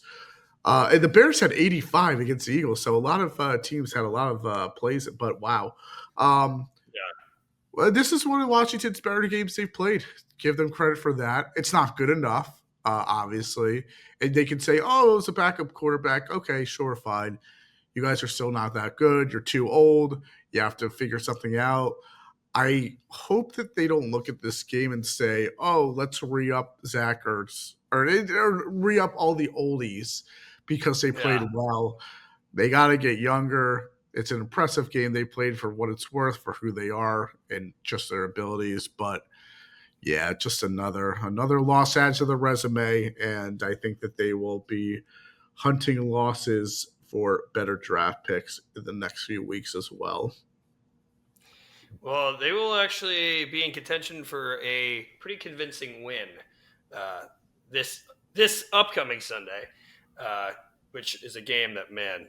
And the Bears had 85 against the Eagles, so a lot of teams had a lot of plays, but wow. Um, Yeah. well, this is one of Washington's better games they've played. Give them credit for that. It's not good enough, obviously. And they can say, oh, it was a backup quarterback. Okay, sure, fine. You guys are still not that good. You're too old. You have to figure something out. I hope that they don't look at this game and say, "Oh, let's re-up Zach Ertz or re-up all the oldies because they played Yeah. well." They got to get younger. It's an impressive game they played for what it's worth, for who they are, and just their abilities. But yeah, just another loss adds to the resume, and I think that they will be hunting losses for better draft picks in the next few weeks as well. Well, they will actually be in contention for a pretty convincing win uh, this upcoming Sunday, uh, which is a game that, man,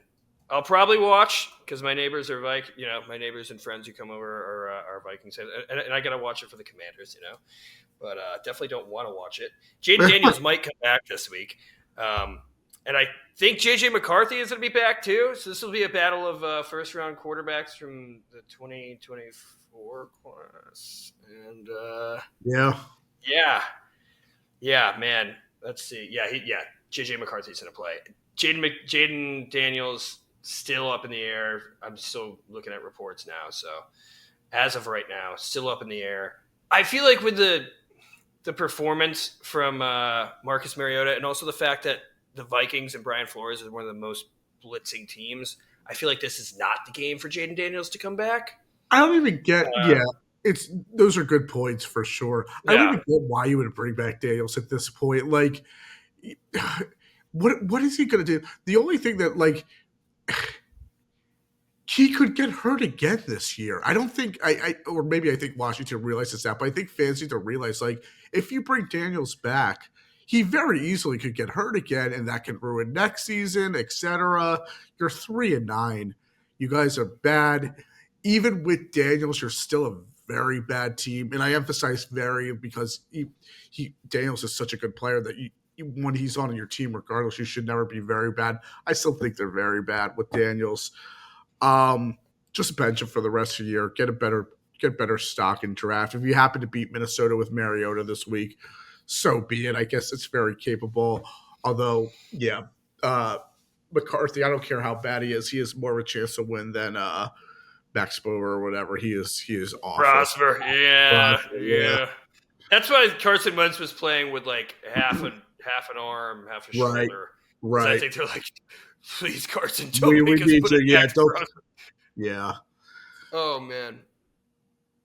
I'll probably watch because my neighbors are my neighbors and friends who come over are Vikings, and I got to watch it for the Commanders, but definitely don't want to watch it. Jaden Daniels might come back this week. And I think J.J. McCarthy is going to be back too. So this will be a battle of first-round quarterbacks from the 2024 class. And Yeah. yeah, man. Let's see. J.J. McCarthy's going to play. Jaden Daniels still up in the air. I'm still looking at reports now. So as of right now, still up in the air. I feel like with the performance from Marcus Mariota and also the fact that the Vikings and Brian Flores is one of the most blitzing teams, I feel like this is not the game for Jaden Daniels to come back. I don't even get. Yeah, it's those are good points for sure. I don't Yeah. even get why you would bring back Daniels at this point. Like, what is he going to do? The only thing that he could get hurt again this year. I don't think or maybe I think Washington realizes that, but I think fans need to realize if you bring Daniels back, he very easily could get hurt again, and that can ruin next season, etc. You're 3-9. You guys are bad. Even with Daniels, you're still a very bad team, and I emphasize very because Daniels is such a good player that when he's on your team, regardless, you should never be very bad. I still think they're very bad with Daniels. Just bench him for the rest of the year. Get better stock in draft. If you happen to beat Minnesota with Mariota this week, so be it. I guess it's very capable. Although, yeah, McCarthy, I don't care how bad he is. He has more of a chance to win than Max Bower or whatever. He is awful. Prosper. Yeah. That's why Carson Wentz was playing with half an arm, half a shoulder. Right. I think they're like, please, Carson, don't make us put an X don't. Yeah. Oh man.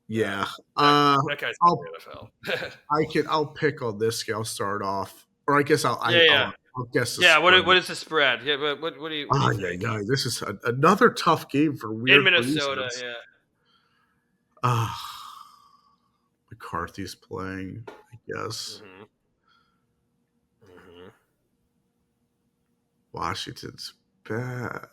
Yeah. That guy's in the NFL. I'll pick on this guy. I'll start off, or I guess I'll guess. What is the spread? Yeah. What do you think? This is another tough game for weird in Minnesota. reasons. Yeah. McCarthy's playing, I guess. Mm-hmm. Washington's bad.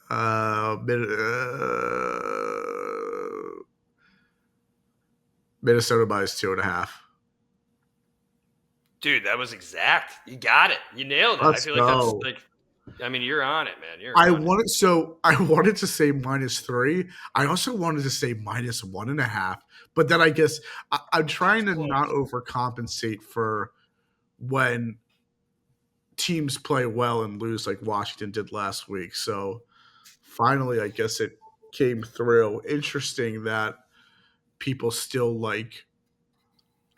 Minnesota buys 2.5. Dude, that was exact. You got it. You nailed it. I feel like that's you're on it, man. I wanted to say -3. I also wanted to say -1.5. But then I guess I'm trying to not overcompensate for when teams play well and lose like Washington did last week. So finally, I guess it came through. Interesting that people still I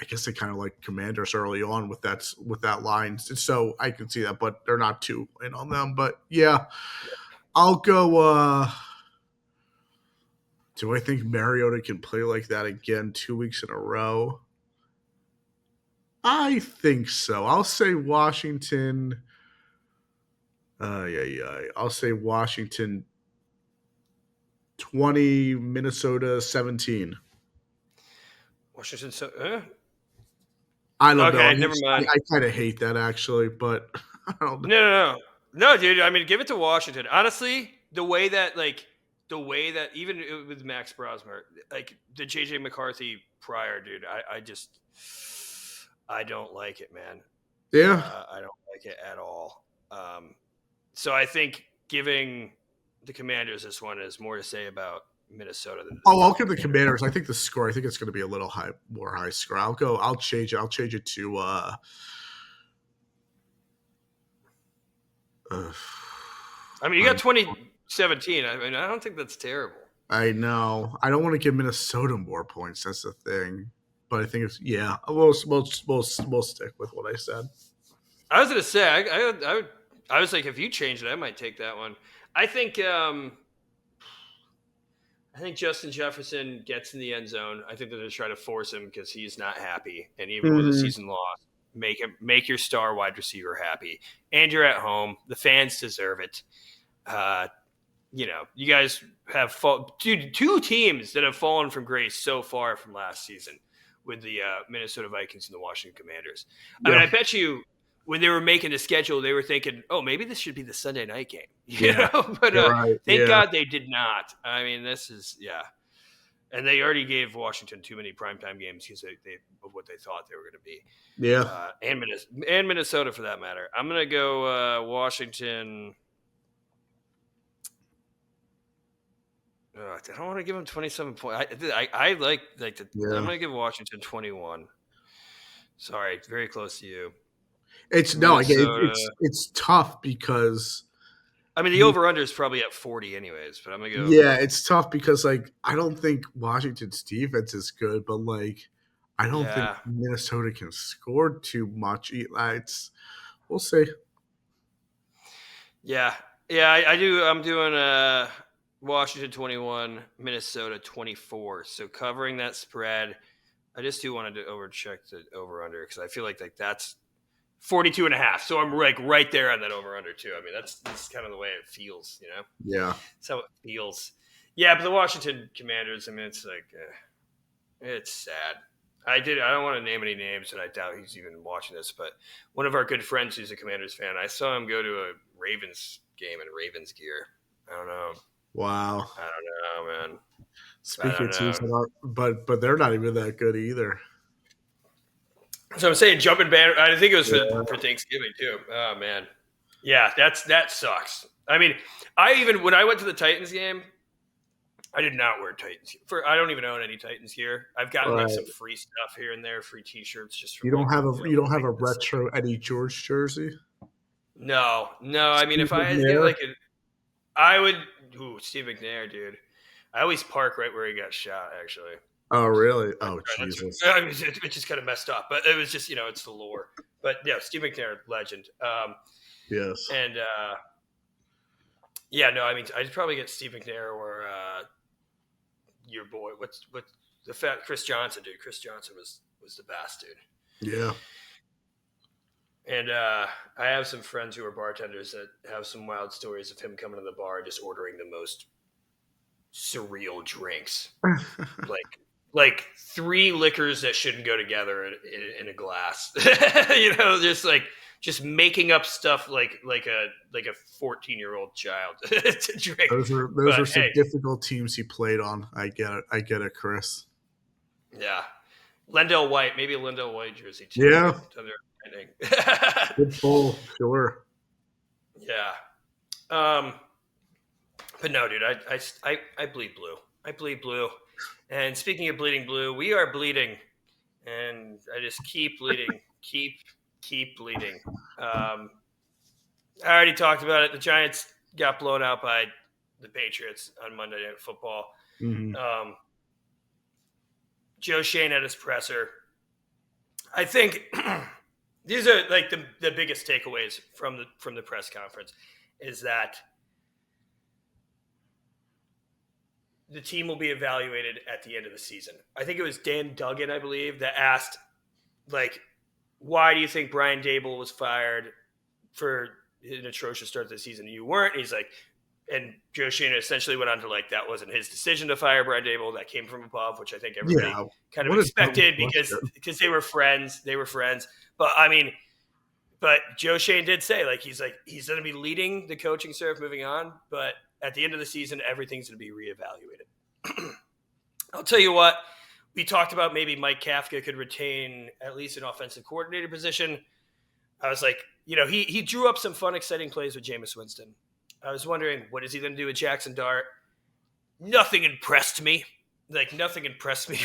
guess they kind of like Commanders early on with that line. So I can see that, but they're not too in on them. But yeah, I'll go. Do I think Mariota can play like that again 2 weeks in a row? I think so. I'll say Washington. I'll say Washington 20, Minnesota 17. Washington. I don't know. Never mind. I kind of hate that actually, but I don't know. No, dude. I mean, give it to Washington. Honestly, the way that even with Max Brosmer, the JJ McCarthy prior, dude, I don't like it, man. Yeah. I don't like it at all. So I think giving the Commanders this one is more to say about Minnesota than it is Oh, I'll about the give the Commanders. Commanders. I think the score. I think it's going to be a little more high score. I'll change it. I'll change it to. Uh, I mean, you got I'm- 2017. I mean, I don't think that's terrible. I know. I don't want to give Minnesota more points. That's the thing. But I think it's we'll stick with what I said. I was gonna say I was like, if you change it, I might take that one. I think Justin Jefferson gets in the end zone. I think they're going to try to force him because he's not happy, and even with a Mm-hmm. season loss, make your star wide receiver happy. And you're at home. The fans deserve it. You guys have two teams that have fallen from grace so far from last season with the Minnesota Vikings and the Washington Commanders. I mean, Yeah. I bet you when they were making the schedule, they were thinking, "Oh, maybe this should be the Sunday night game." Yeah. But You're right. thank Yeah. God they did not. I mean, and they already gave Washington too many primetime games because they of what they thought they were going to be. Yeah. And Minnesota for that matter. I'm going to go Washington. I don't want to give them 27 points. I like the. Yeah. I'm going to give Washington 21. Sorry, very close to you. It's tough because I mean the over under is probably at 40 anyways, but I'm gonna go. Yeah, it's tough because I don't think Washington's defense is good, but I don't think Minnesota can score too much. We'll see. Yeah, I do. I'm doing Washington 21, Minnesota 24. So covering that spread, I just do want to overcheck the over under because I feel like that's 42 and a half. So I'm right there on that over under too. I mean, that's kind of the way it feels, Yeah. That's how it feels. Yeah, but the Washington Commanders, I mean, it's it's sad. I don't want to name any names, and I doubt he's even watching this, but one of our good friends who's a Commanders fan, I saw him go to a Ravens game in Ravens gear. I don't know. Wow. I don't know, man. Speaking of teams that aren't, but they're not even that good either. So I'm saying jumping banner. I think it was for Thanksgiving too. Oh man, yeah, that sucks. I mean, when I went to the Titans game, I did not wear Titans. I don't even own any Titans gear. I've gotten some free stuff here and there, free T-shirts. Just from you don't have a retro Eddie George jersey. No. I mean, if I had to get I would. Ooh, Steve McNair, dude. I always park right where he got shot. Actually. Oh really? Oh Jesus! I mean, it's just kind of messed up, but it was just it's the lore. But yeah, Steve McNair, legend. Yes. And no, I mean, I'd probably get Steve McNair or your boy. What's the fat Chris Johnson, dude? Chris Johnson was the best, dude. Yeah. And I have some friends who are bartenders that have some wild stories of him coming to the bar and just ordering the most surreal drinks, like 3 liquors that shouldn't go together in a glass. Just making up stuff like a 14-year-old child to drink. Those are some difficult teams he played on. I get it, Chris. Yeah, Lendell White, maybe a Lendell White jersey too. Yeah. Good pull, sure. Yeah. But no, dude, I bleed blue. I bleed blue. And speaking of bleeding blue, we are bleeding, and I just keep bleeding, keep bleeding. I already talked about it. The Giants got blown out by the Patriots on Monday Night Football. Mm-hmm. Joe Schoen at his presser. I think these are the biggest takeaways from the press conference is that the team will be evaluated at the end of the season. I think it was Dan Duggan, I believe, that asked, why do you think Brian Daboll was fired for an atrocious start to the season? You weren't. And he's like, and Joe Schoen essentially went on to that wasn't his decision to fire Brian Daboll. That came from above, which I think everybody kind of expected because they were friends. They were friends. But I mean, Joe Schoen did say he's going to be leading the coaching staff moving on, but at the end of the season, everything's going to be reevaluated. I'll tell you what, we talked about maybe Mike Kafka could retain at least an offensive coordinator position. I was like, he drew up some fun, exciting plays with Jameis Winston. I was wondering, what is he going to do with Jackson Dart? Nothing impressed me. Like, nothing impressed me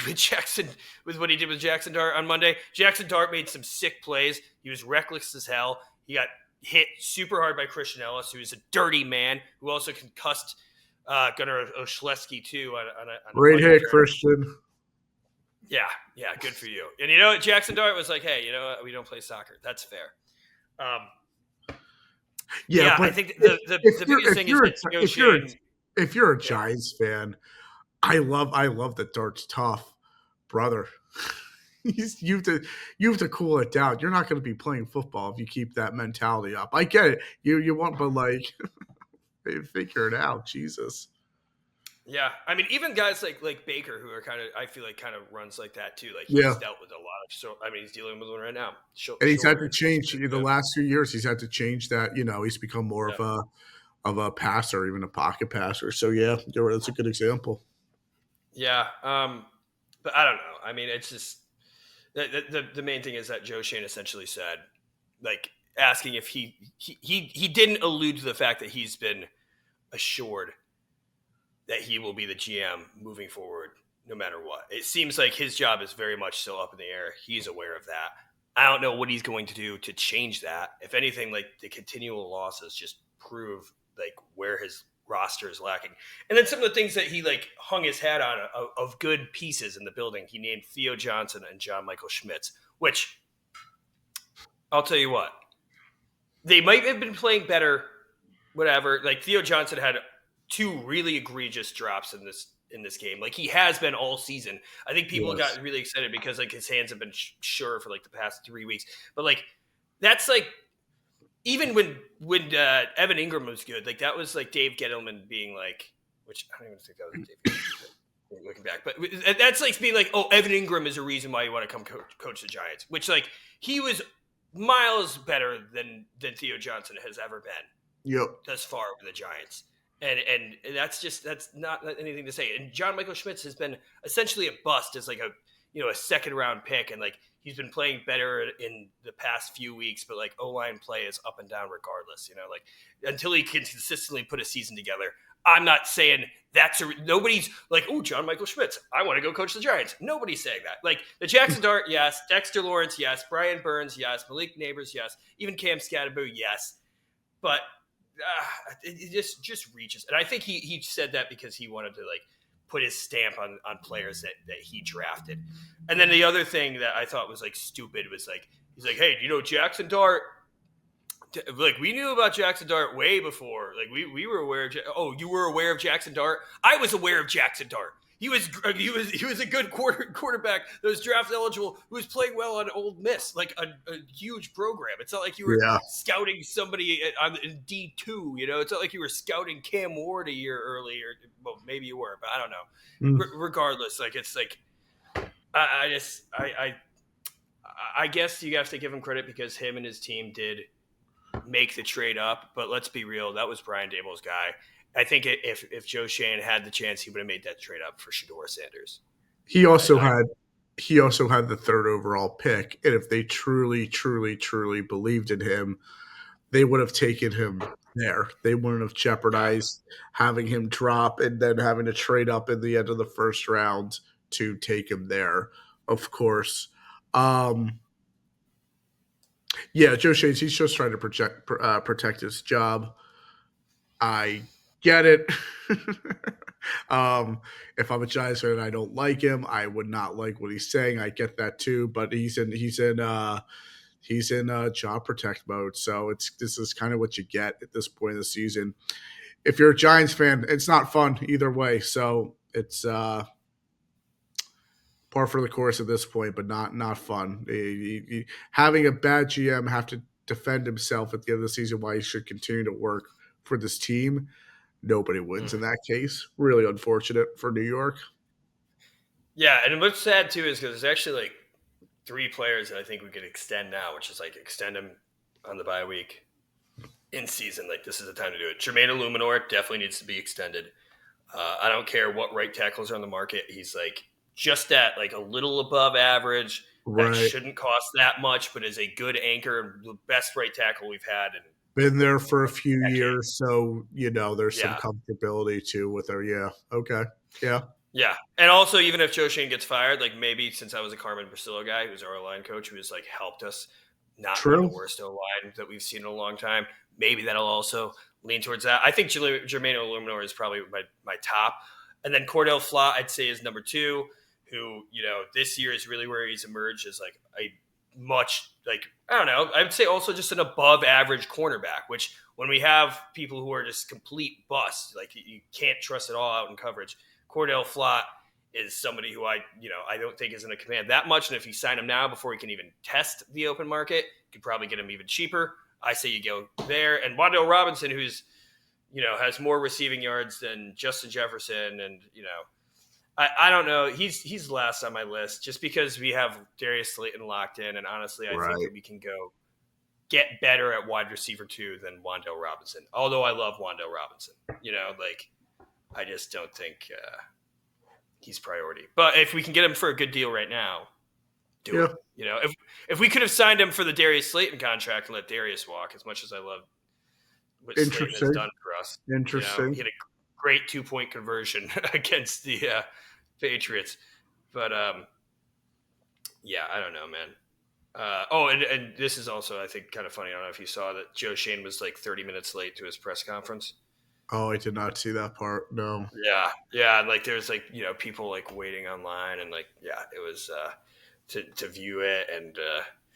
with what he did with Jackson Dart on Monday. Jackson Dart made some sick plays. He was reckless as hell. He got hit super hard by Christian Ellis, who is a dirty man, who also concussed Gunnar Oshleski, too. On Great hit, Christian. Yeah, good for you. And Jackson Dart was like, hey, we don't play soccer. That's fair. But I think the biggest thing is that Joe Schoen. If you're a Giants fan, I love that Dart's tough, brother. You have to cool it down. You're not going to be playing football if you keep that mentality up. I get it. You want, but like, figure it out. Jesus. Yeah, I mean, even guys like Baker, who are I feel like kind of runs like that too. Like he's dealt with a lot of. So I mean, he's dealing with one right now. And he's had to change the last few years. He's had to change that. He's become more of a passer, even a pocket passer. So yeah, that's a good example. Yeah, but I don't know. I mean, it's just the main thing is that Joe Schoen essentially said, like, asking if he didn't allude to the fact that he's been assured that he will be the GM moving forward, no matter what. It seems like his job is very much still up in the air. He's aware of that. I don't know what he's going to do to change that. If anything, like, the continual losses just prove like where his roster is lacking. And then some of the things that he like hung his hat on of good pieces in the building, he named Theo Johnson and John Michael Schmitz, which I'll tell you what, they might have been playing better, whatever. Like Theo Johnson had 2 really egregious drops in this game. Like he has been all season. I think people got really excited because like his hands have been sure for like the past 3 weeks. But like that's like even when Evan Ingram was good, like that was like Dave Gettleman being like, which I don't even think that was Dave Gettleman looking back, but that's like being like, oh, Evan Ingram is a reason why you want to come coach the Giants, which like he was miles better than Theo Johnson has ever been. Thus far with the Giants. And that's not anything to say. And John Michael Schmitz has been essentially a bust as like a second round pick, and like he's been playing better in the past few weeks, but like O-line play is up and down regardless. Like until he can consistently put a season together. I'm not saying nobody's like, oh, John Michael Schmitz, I want to go coach the Giants. Nobody's saying that. Like the Jackson Dart, yes. Dexter Lawrence, yes. Brian Burns, yes. Malik Neighbors, yes. Even Cam Scatterbo, yes. But it just reaches. And I think he said that because he wanted to like put his stamp on players that he drafted. And then the other thing that I thought was like stupid was like, he's like, hey, Jackson Dart, like we knew about Jackson Dart way before. Like we were aware of, you were aware of Jackson Dart? I was aware of Jackson Dart. He was a good quarterback that was draft eligible, who was playing well on Ole Miss, like a huge program. It's not like you were scouting somebody in D2, It's not like you were scouting Cam Ward a year earlier. Well, maybe you were, but I don't know. Regardless, like it's like I guess you have to give him credit because him and his team did make the trade up. But let's be real, that was Brian Daboll's guy. I think if Joe Schoen had the chance, he would have made that trade up for Shedeur Sanders. He also had the 3rd overall pick, and if they truly, truly, truly believed in him, they would have taken him there. They wouldn't have jeopardized having him drop and then having to trade up in the end of the first round to take him there. Of course, Joe Schoen, he's just trying to protect his job. I get it. If I'm a Giants fan and I don't like him, I would not like what he's saying. I get that too, but he's in job protect mode. So this is kind of what you get at this point of the season. If you're a Giants fan, it's not fun either way. So it's par for the course at this point, but not fun. Having a bad GM have to defend himself at the end of the season why he should continue to work for this team. Nobody wins in that case. Really unfortunate for New York. Yeah, and what's sad too is because there's actually like 3 players that I think we could extend now, which is like extend them on the bye week in season. Like this is the time to do it. Jermaine Illuminor definitely needs to be extended. I don't care what right tackles are on the market. He's like just at like a little above average. that Right. shouldn't cost that much, but is a good anchor and the best right tackle we've had in Been there for a a few decade. years, so there's some Yeah. comfortability too with her. Yeah. Okay. Yeah. Yeah. And also, even if Joe Schoen gets fired, like maybe since I was a Carmen Brasillo guy, who's our line coach, who has like helped us not run the True. worst O-line that we've seen in a long time, maybe that'll also lean towards that. I think Jermaine Illuminor is probably my top. And then Cordell Flott, I'd say, is number 2, who, this year is really where he's emerged as like a much, like, I don't know, I would say also just an above average cornerback, which when we have people who are just complete busts, like you can't trust it all out in coverage, Cordell Flott is somebody who I don't think is going to command that much. And if you sign him now before he can even test the open market, you could probably get him even cheaper. I say you go there. And Wan'Dale Robinson, who's, has more receiving yards than Justin Jefferson. And, I don't know. He's last on my list just because we have Darius Slayton locked in. And honestly, I think that we can go get better at wide receiver 2 than Wan'Dale Robinson. Although I love Wan'Dale Robinson, I just don't think he's priority. But if we can get him for a good deal right now, do it. If we could have signed him for the Darius Slayton contract and let Darius walk, as much as I love what Slayton has done for us. Interesting. He had a great 2-point conversion against the Patriots. But, I don't know, man. And this is also, I think, kind of funny. I don't know if you saw that Joe Schoen was like 30 minutes late to his press conference. Oh, I did not see that part. No. Yeah. Like there's like, people like waiting online and like, it was to view it. And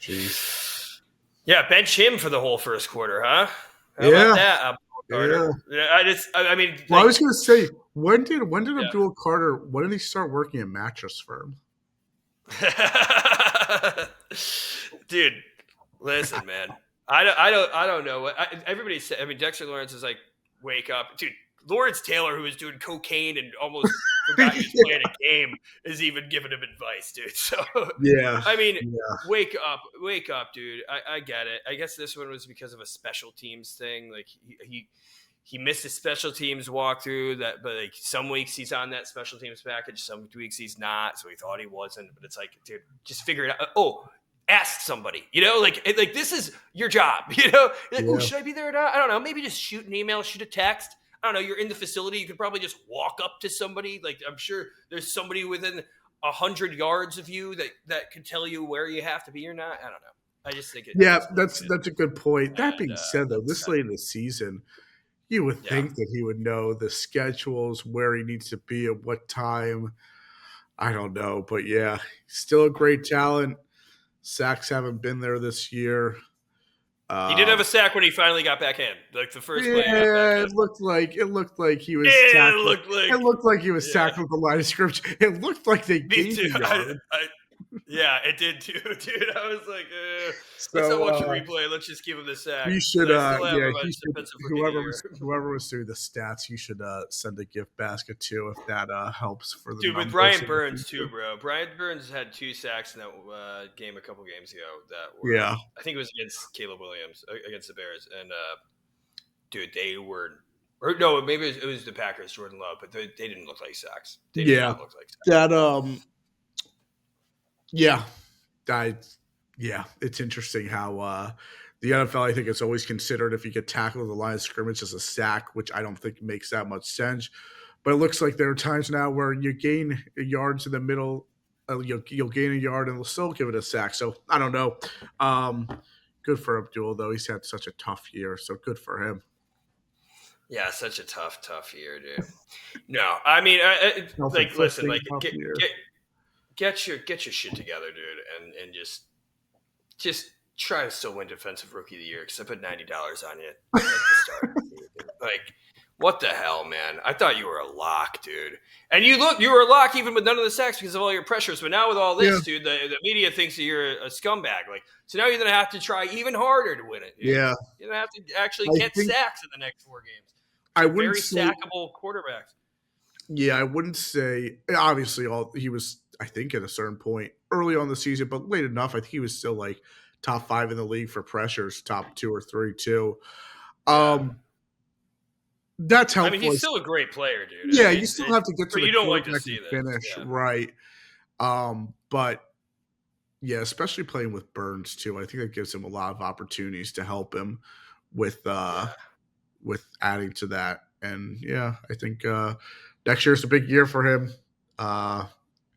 Jeez. Bench him for the whole first quarter, huh? How about that? I mean, well, I was going to say, when did Abdul Carter, when did he start working at Mattress Firm? Dude, listen, man. I don't know what everybody said. I mean, Dexter Lawrence is like, wake up, dude. Lawrence Taylor, who was doing cocaine and almost forgot he was playing a game, is even giving him advice, dude. So I mean, wake up, dude. I get it. I guess this one was because of a special teams thing. Like he missed his special teams walkthrough. But like some weeks he's on that special teams package, some weeks he's not. So he thought he wasn't. But it's like, dude, just figure it out. Oh. Ask somebody, like this is your job, like, should I be there or not? I don't know. Maybe just shoot an email, shoot a text. I don't know. You're in the facility. You could probably just walk up to somebody. Like I'm sure there's somebody within 100 yards of you that could tell you where you have to be or not. I don't know. I just think that's a good point. That being said, though, this late in the season, you would think that he would know the schedules, where he needs to be at what time. I don't know, but still a great talent. Sacks haven't been there this year. He did have a sack when he finally got back in, like the first play. It looked like he was. It looked like he was sacked with the line of scrimmage. It looked like they gained a yard. It did too, dude. I was like, let's not watch a replay. Let's just give him the sack. You should, whoever was doing the stats, you should send a gift basket too, if that helps for the. Dude, with Brian Burns too, bro. Brian Burns had 2 sacks in that game a couple games ago. That were, I think it was against Caleb Williams against the Bears, and dude, they were. Or no, maybe it was the Packers, Jordan Love, but they didn't look like sacks. They did not look like sacks. That it's interesting how the NFL, I think, it's always considered if you get tackled at the line of scrimmage as a sack, which I don't think makes that much sense. But it looks like there are times now where you gain yards in the middle, you'll gain a yard and they'll still give it a sack. So I don't know. Good for Abdul, though. He's had such a tough year, so good for him. Yeah, such a tough year, dude. No, I mean, listen, like get your shit together, dude, and just try to still win Defensive Rookie of the Year because I put $90 on you at the start. Like, what the hell, man? I thought you were a lock, dude. And you were a lock even with none of the sacks because of all your pressures. But now with all this, dude, the media thinks that you're a scumbag. Like, so now you're gonna have to try even harder to win it. Dude. Yeah, you're gonna have to actually get sacks in the next 4 games. I wouldn't say sackable quarterbacks. Yeah, I wouldn't say. Obviously, he was, I think, at a certain point early on the season, but late enough, I think he was still like top 5 in the league for pressures, top 2 or 3 too. That's helpful. I mean, he's still a great player, dude. Yeah, you still have to get to the you don't like to see this. finish, right? But Yeah, especially playing with Burns too. I think that gives him a lot of opportunities to help him with Yeah, with adding to that. And yeah, I think next year's a big year for him. Uh,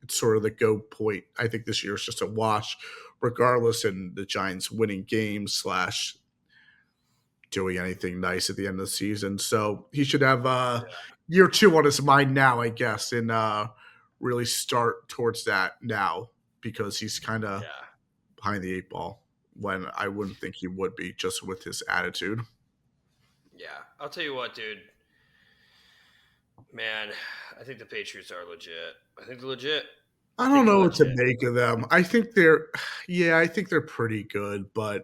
it's sort of the go point. I think this year is just a wash, regardless, in the Giants winning games slash doing anything nice at the end of the season. So he should have year two on his mind now, I guess, and really start towards that now because he's kind of yeah, behind the eight ball when I wouldn't think he would be just with his attitude. yeah. I'll tell you what, dude. Man, I think the Patriots are legit. I think they're legit. I I don't think they're know what to legit. make of them. I think they're, yeah, I think they're pretty good, but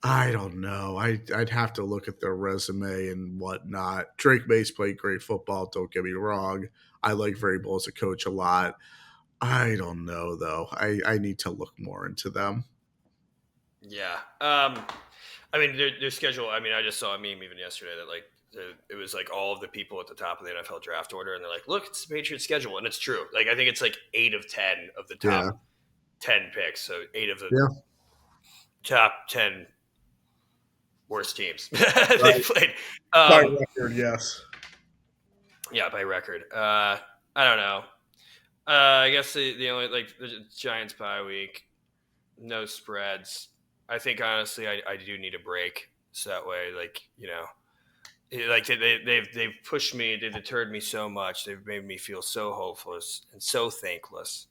I don't know. I'd have to look at their resume and whatnot. Drake May's played great football. Don't get me wrong. I like Vrabel as a coach a lot. I don't know though. I need to look more into them. Yeah. I mean, their schedule. I mean, I just saw a meme even yesterday that like it was like all of the people at the top of the NFL draft order, and they're like, "Look, it's the Patriots' schedule," and it's true. Like, I think it's like 8 of 10 of the Yeah, top 10 picks, so 8 of the yeah, top 10 worst teams they right. played. By Um, record, yes. yeah, by record. I don't know. I guess the only like the Giants bye week, no spreads. I think honestly, I do need a break. So that way, like like they've pushed me, they've deterred me so much. They've made me feel so hopeless and so thankless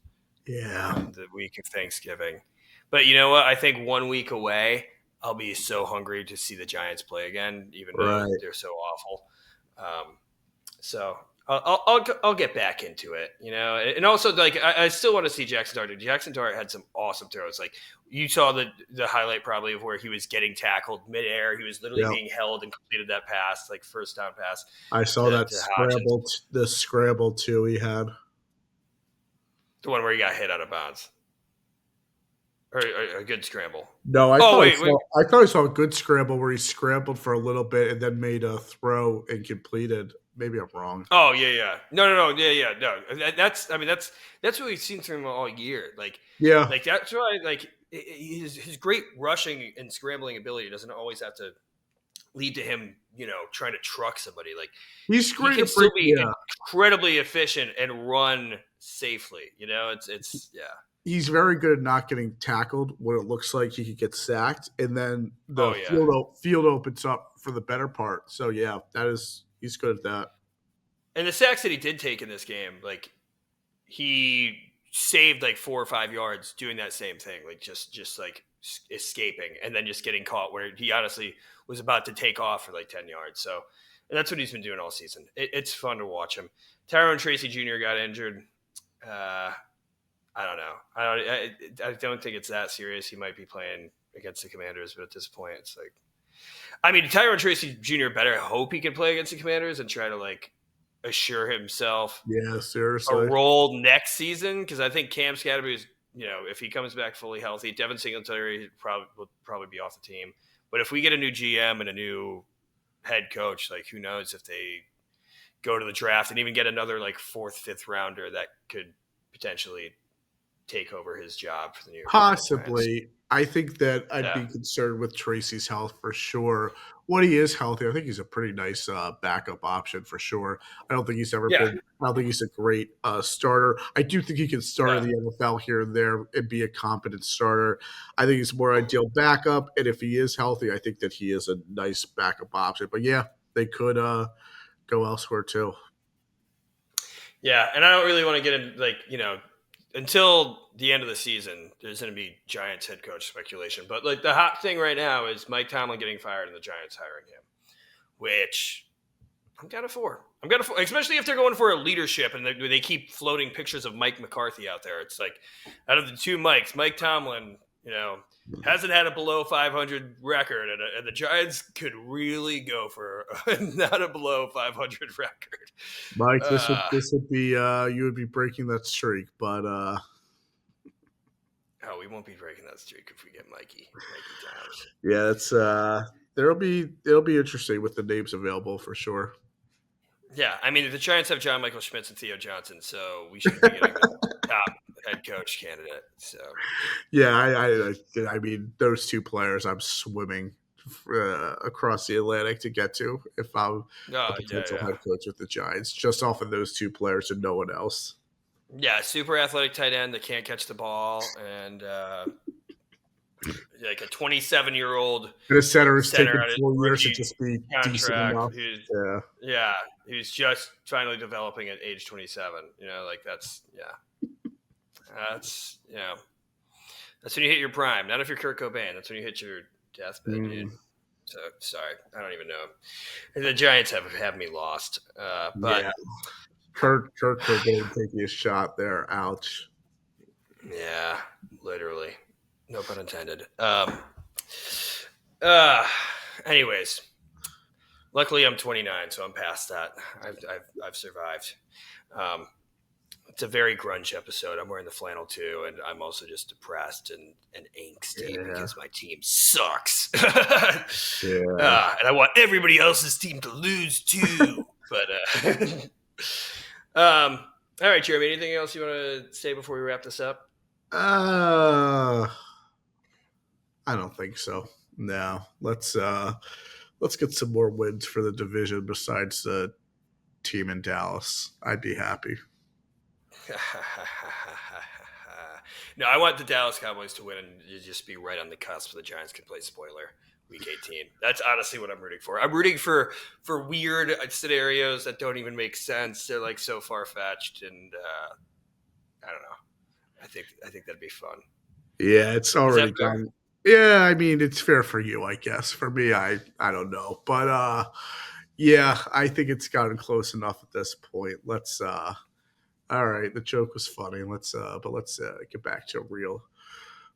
Yeah, on the week of Thanksgiving. But you know what? I think 1 week away, I'll be so hungry to see the Giants play again, even though right. they're so awful. Um, so I'll get back into it, and also like I still want to see Jackson Dart. Jackson Dart had some awesome throws. Like you saw the highlight probably of where he was getting tackled midair. He was literally Yeah, being held and completed that pass, like first down pass I saw to, that to Hodgins, scramble. The scramble too. He had. the one where he got hit out of bounds, or a good scramble. No, Oh wait, I thought I saw a good scramble where he scrambled for a little bit and then made a throw and completed. Maybe I'm wrong. oh yeah. No, yeah, no. That's I mean that's what we've seen from him all year. Yeah, Like that's why like his great rushing and scrambling ability doesn't always have to lead to him, trying to truck somebody. Like he's he great can at break. still be Yeah, incredibly efficient and run safely. It's yeah. he's very good at not getting tackled when it looks like he could get sacked, and then the Oh yeah. field opens up for the better part. So yeah, that is he's good at that. And the sacks that he did take in this game, like he saved like 4 or 5 yards doing that same thing, like just like escaping and then just getting caught where he honestly was about to take off for like 10 yards. So and that's what he's been doing all season. It's fun to watch him. Tyrone Tracy Jr. got injured. Uh, I don't know. I don't think it's that serious. He might be playing against the Commanders, but at this point, it's like, I mean, Tyrone Tracy Jr. better hope he can play against the Commanders and try to like assure himself Yeah, a seriously. role next season because I think Cam Scatterby is, if he comes back fully healthy, Devin Singletary will probably be off the team. But if we get a new GM and a new head coach, like who knows if they go to the draft and even get another like fourth, fifth rounder that could potentially take over his job for the New York Football Giants. Possibly. I think that I'd Yeah, be concerned with Tracy's health for sure. When he is healthy, I think he's a pretty nice backup option for sure. I don't think he's ever yeah, been. I don't think he's a great starter. I do think he can start no, in the NFL here and there and be a competent starter. I think he's more ideal backup, and if he is healthy, I think that he is a nice backup option. But yeah, they could go elsewhere too. yeah. And I don't really want to get in like until the end of the season, there's going to be Giants head coach speculation. But like the hot thing right now is Mike Tomlin getting fired and the Giants hiring him, which I'm kind of for. I'm kind of for, especially if they're going for a leadership and they keep floating pictures of Mike McCarthy out there. It's like out of the two Mikes, Mike Tomlin, hasn't had a below 500 record, and the Giants could really go for not a below 500 record. Mike, Uh, this would be you would be breaking that streak, but oh, we won't be breaking that streak if we get Mikey Towers. yeah, it's it'll be interesting with the names available for sure. Yeah, I mean, the Giants have John Michael Schmitz and Theo Johnson, so we should be getting the top head coach candidate. So Yeah, I mean, those two players, I'm swimming across the Atlantic to get to if I'm a potential head coach with the Giants, just off of those two players and no one else. Yeah, super athletic tight end that can't catch the ball, and like a 27-year-old And a center is center taking on his 4 years to rookie just be decent contract enough. Yeah. who's just finally developing at age 27. Like that's that's when you hit your prime. Not if you're Kurt Cobain. That's when you hit your deathbed, dude. So sorry, I don't even know. The Giants have me lost. But yeah, Kurt Cobain taking a shot there. Ouch. Yeah, literally. No pun intended. Anyways, luckily I'm 29, so I'm past that. I've survived. It's a very grunge episode. I'm wearing the flannel too, and I'm also just depressed and angsty because my team sucks. And I want everybody else's team to lose too. But all right, Jeremy. Anything else you want to say before we wrap this up? I don't think so. No. Let's get some more wins for the division besides the team in Dallas. I'd be happy. No, I want the Dallas Cowboys to win and just be right on the cusp so the Giants can play spoiler week 18. That's honestly what I'm rooting for. I'm rooting for weird scenarios that don't even make sense. They're like so far-fetched, and I don't know. I think that'd be fun. Yeah, it's already gone. Yeah, I mean, it's fair for you, I guess. For me, I don't know. But yeah, I think it's gotten close enough at this point. Let's all right, the joke was funny. Let's get back to real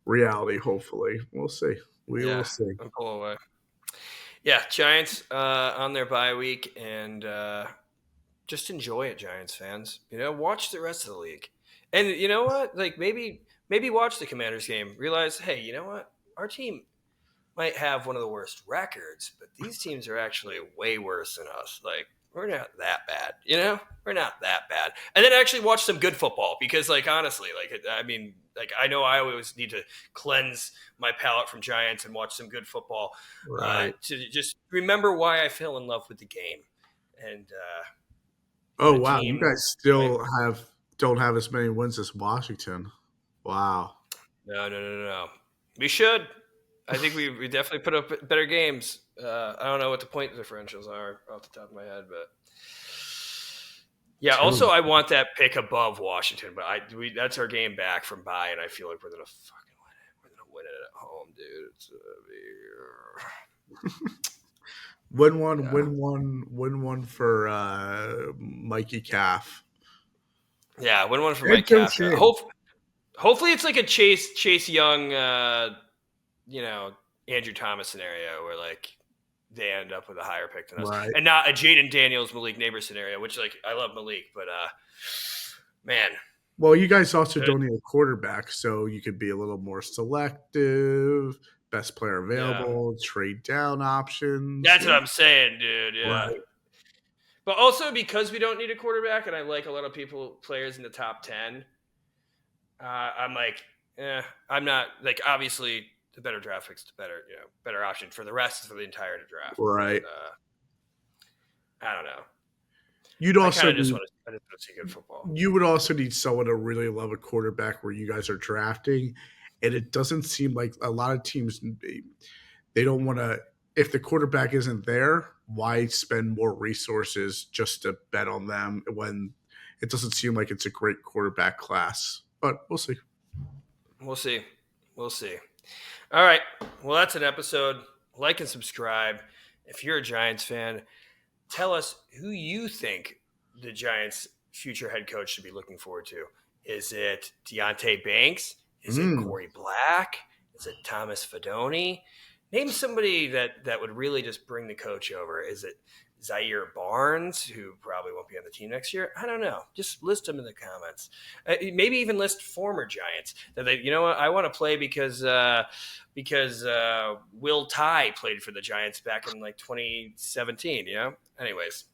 reality, hopefully. We'll see. We will see. I'm pull away. Yeah, Giants on their bye week, and just enjoy it, Giants fans. Watch the rest of the league. And you know what? Like maybe watch the Commanders game. Realize, hey, you know what? Our team might have one of the worst records, but these teams are actually way worse than us. Like we're not that bad. We're not that bad. And then actually watch some good football because, like, honestly, like I mean, like I know I always need to cleanse my palate from Giants and watch some good football to just remember why I fell in love with the game. And oh wow, you guys still don't have as many wins as Washington. Wow. No. We should. I think we definitely put up better games. I don't know what the point differentials are off the top of my head, but yeah. Also, I want that pick above Washington, but that's our game back from bye, and I feel like we're gonna fucking win it. We're gonna win it at home, dude. It's Win one for Mikey Calf. Yeah, win one for Mike Calf. Hopefully, it's like a Chase Young, Andrew Thomas scenario where like they end up with a higher pick than us, and not a Jaden Daniels Malik Neighbors scenario. Which like I love Malik, but man. Well, you guys also don't need a quarterback, so you could be a little more selective. Best player available, trade down options. That's what I'm saying, dude. Yeah. Right. But also because we don't need a quarterback, and I like a lot of players in the top 10, I'm like, I'm not like obviously the better draft pick's the better option for the rest for the entire draft. Right. But, I don't know. You'd also just want to see good football. You would also need someone to really love a quarterback where you guys are drafting. And it doesn't seem like a lot of teams, they don't want to, if the quarterback isn't there, why spend more resources just to bet on them when it doesn't seem like it's a great quarterback class? But we'll see. We'll see. All right. Well, that's an episode. Like and subscribe. If you're a Giants fan, tell us who you think the Giants' future head coach should be looking forward to. Is it Deontay Banks? Is it Corey Black? Is it Thomas Fidone? Name somebody that would really just bring the coach over. Is it Zaire Barnes, who probably won't be on the team next year? I don't know. Just list them in the comments. Maybe even list former Giants that I want to play because Will Tye played for the Giants back in like 2017. Anyways,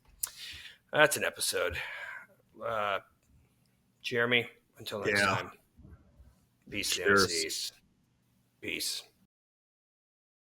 that's an episode. Jeremy, until next time. Peace to the NFC Cheers. East. Peace.